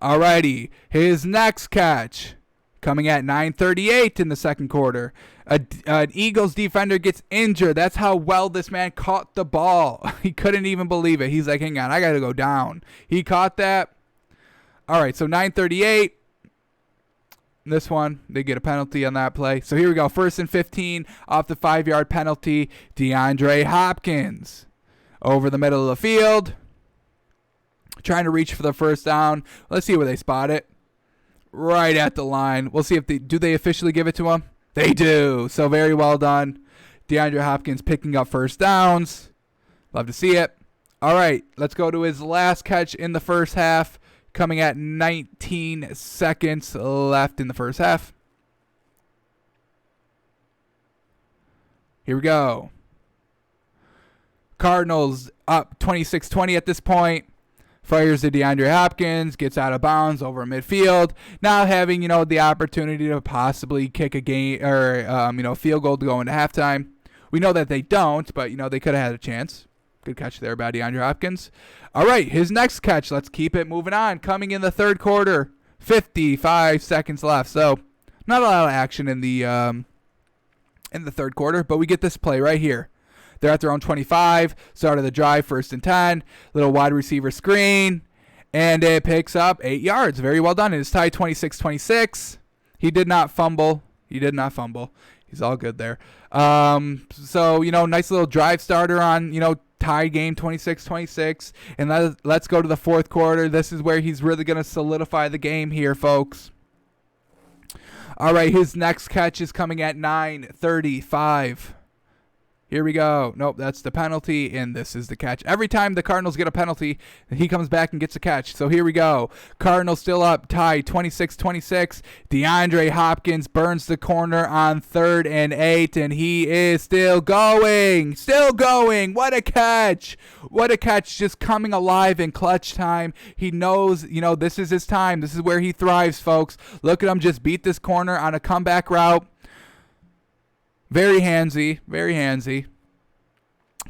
Alrighty, his next catch. Coming at 9:38 in the second quarter. An Eagles defender gets injured. That's how well this man caught the ball. He couldn't even believe it. He's like, hang on, I got to go down. He caught that. All right, so 9:38. This one, they get a penalty on that play. So here we go. 1st and 15 off the 5-yard penalty. DeAndre Hopkins over the middle of the field. Trying to reach for the first down. Let's see where they spot it. Right at the line. We'll see if they officially give it to him. They do. So very well done. DeAndre Hopkins picking up first downs. Love to see it. All right, let's go to his last catch in the first half, coming at 19 seconds left in the first half. Here we go. Cardinals up 26-20 at this point. Fires to DeAndre Hopkins, gets out of bounds over midfield. Now having, the opportunity to possibly kick a game or, field goal to go into halftime. We know that they don't, but, they could have had a chance. Good catch there by DeAndre Hopkins. All right, his next catch. Let's keep it moving on. Coming in the third quarter, 55 seconds left. So not a lot of action in the third quarter, but we get this play right here. They're at their own 25, start of the drive, 1st and 10, little wide receiver screen, and it picks up 8 yards. Very well done. It's tied 26-26. He did not fumble. He's all good there. So, nice little drive starter on, tie game 26-26. And let's go to the fourth quarter. This is where he's really going to solidify the game here, folks. All right, his next catch is coming at 9:35. Here we go. Nope, that's the penalty, and this is the catch. Every time the Cardinals get a penalty, he comes back and gets a catch. So here we go. Cardinals still up, tied 26-26. DeAndre Hopkins burns the corner on 3rd and 8, and he is still going. What a catch. Just coming alive in clutch time. He knows, this is his time. This is where he thrives, folks. Look at him just beat this corner on a comeback route. Very handsy.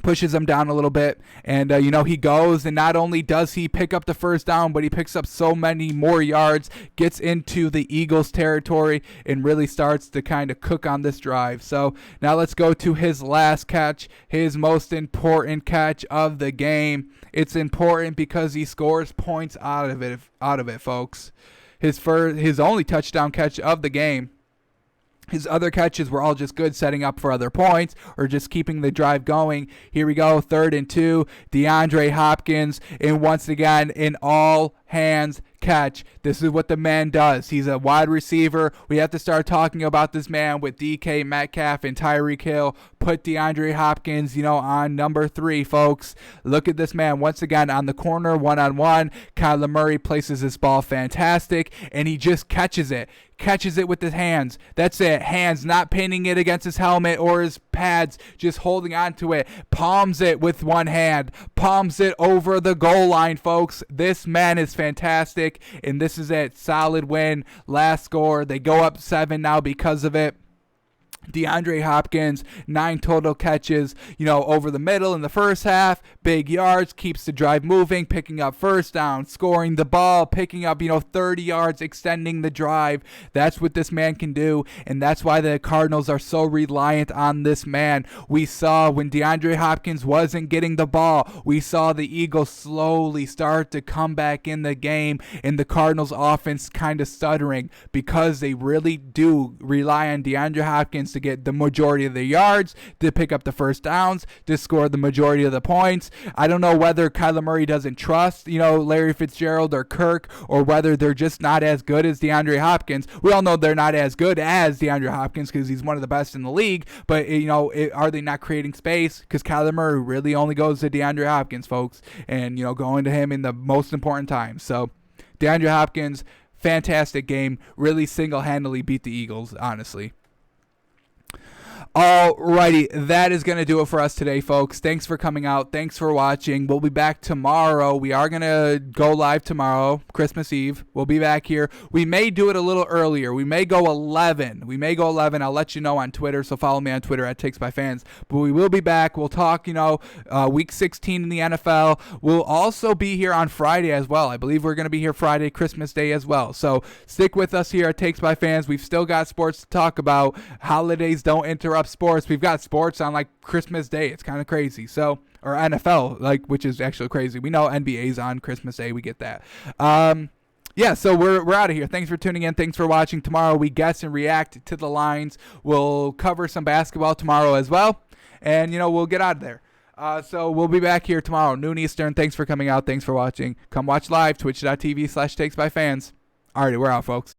Pushes him down a little bit. And, he goes, and not only does he pick up the first down, but he picks up so many more yards, gets into the Eagles' territory, and really starts to kind of cook on this drive. So now let's go to his last catch, his most important catch of the game. It's important because he scores points out of it, folks. His only touchdown catch of the game. His other catches were all just good, setting up for other points or just keeping the drive going. Here we go, 3rd and 2. DeAndre Hopkins, and once again, an all-hands catch. This is what the man does. He's a wide receiver. We have to start talking about this man with DK Metcalf and Tyreek Hill. Put DeAndre Hopkins, on number 3, folks. Look at this man once again on the corner, one-on-one. Kyler Murray places this ball fantastic, and he just catches it. Catches it with his hands. That's it. Hands, not pinning it against his helmet or his pads, just holding on to it. Palms it with one hand. Palms it over the goal line, folks. This man is fantastic, and this is it. Solid win. Last score. They go up 7 now because of it. DeAndre Hopkins, 9 total catches, over the middle in the first half, big yards, keeps the drive moving, picking up first down, scoring the ball, picking up, 30 yards, extending the drive. That's what this man can do, and that's why the Cardinals are so reliant on this man. We saw when DeAndre Hopkins wasn't getting the ball, we saw the Eagles slowly start to come back in the game, and the Cardinals offense kind of stuttering because they really do rely on DeAndre Hopkins to get the majority of the yards, to pick up the first downs, to score the majority of the points. I don't know whether Kyler Murray doesn't trust, Larry Fitzgerald or Kirk, or whether they're just not as good as DeAndre Hopkins. We all know they're not as good as DeAndre Hopkins because he's one of the best in the league, but, are they not creating space? Because Kyler Murray really only goes to DeAndre Hopkins, folks, and, going to him in the most important times. So, DeAndre Hopkins, fantastic game, really single-handedly beat the Eagles, honestly. Alrighty, that is going to do it for us today, folks. Thanks for coming out. Thanks for watching. We'll be back tomorrow. We are going to go live tomorrow, Christmas Eve. We'll be back here. We may do it a little earlier. We may go 11. I'll let you know on Twitter, so follow me on Twitter at TakesByFans. But we will be back. We'll talk, Week 16 in the NFL. We'll also be here on Friday as well. I believe we're going to be here Friday, Christmas Day as well. So stick with us here at Takes by Fans. We've still got sports to talk about. Holidays don't interrupt sports. We've got sports on like Christmas Day. It's kind of crazy. So, or NFL, which is actually crazy. We know NBA's on Christmas Day. We get that. Yeah, so we're out of here. Thanks for tuning in. Thanks for watching. Tomorrow we guess and react to the lines. We'll cover some basketball tomorrow as well. And, we'll get out of there. So we'll be back here tomorrow, noon Eastern. Thanks for coming out. Thanks for watching. Come watch live, twitch.tv/takesbyfans. Alrighty, we're out, folks.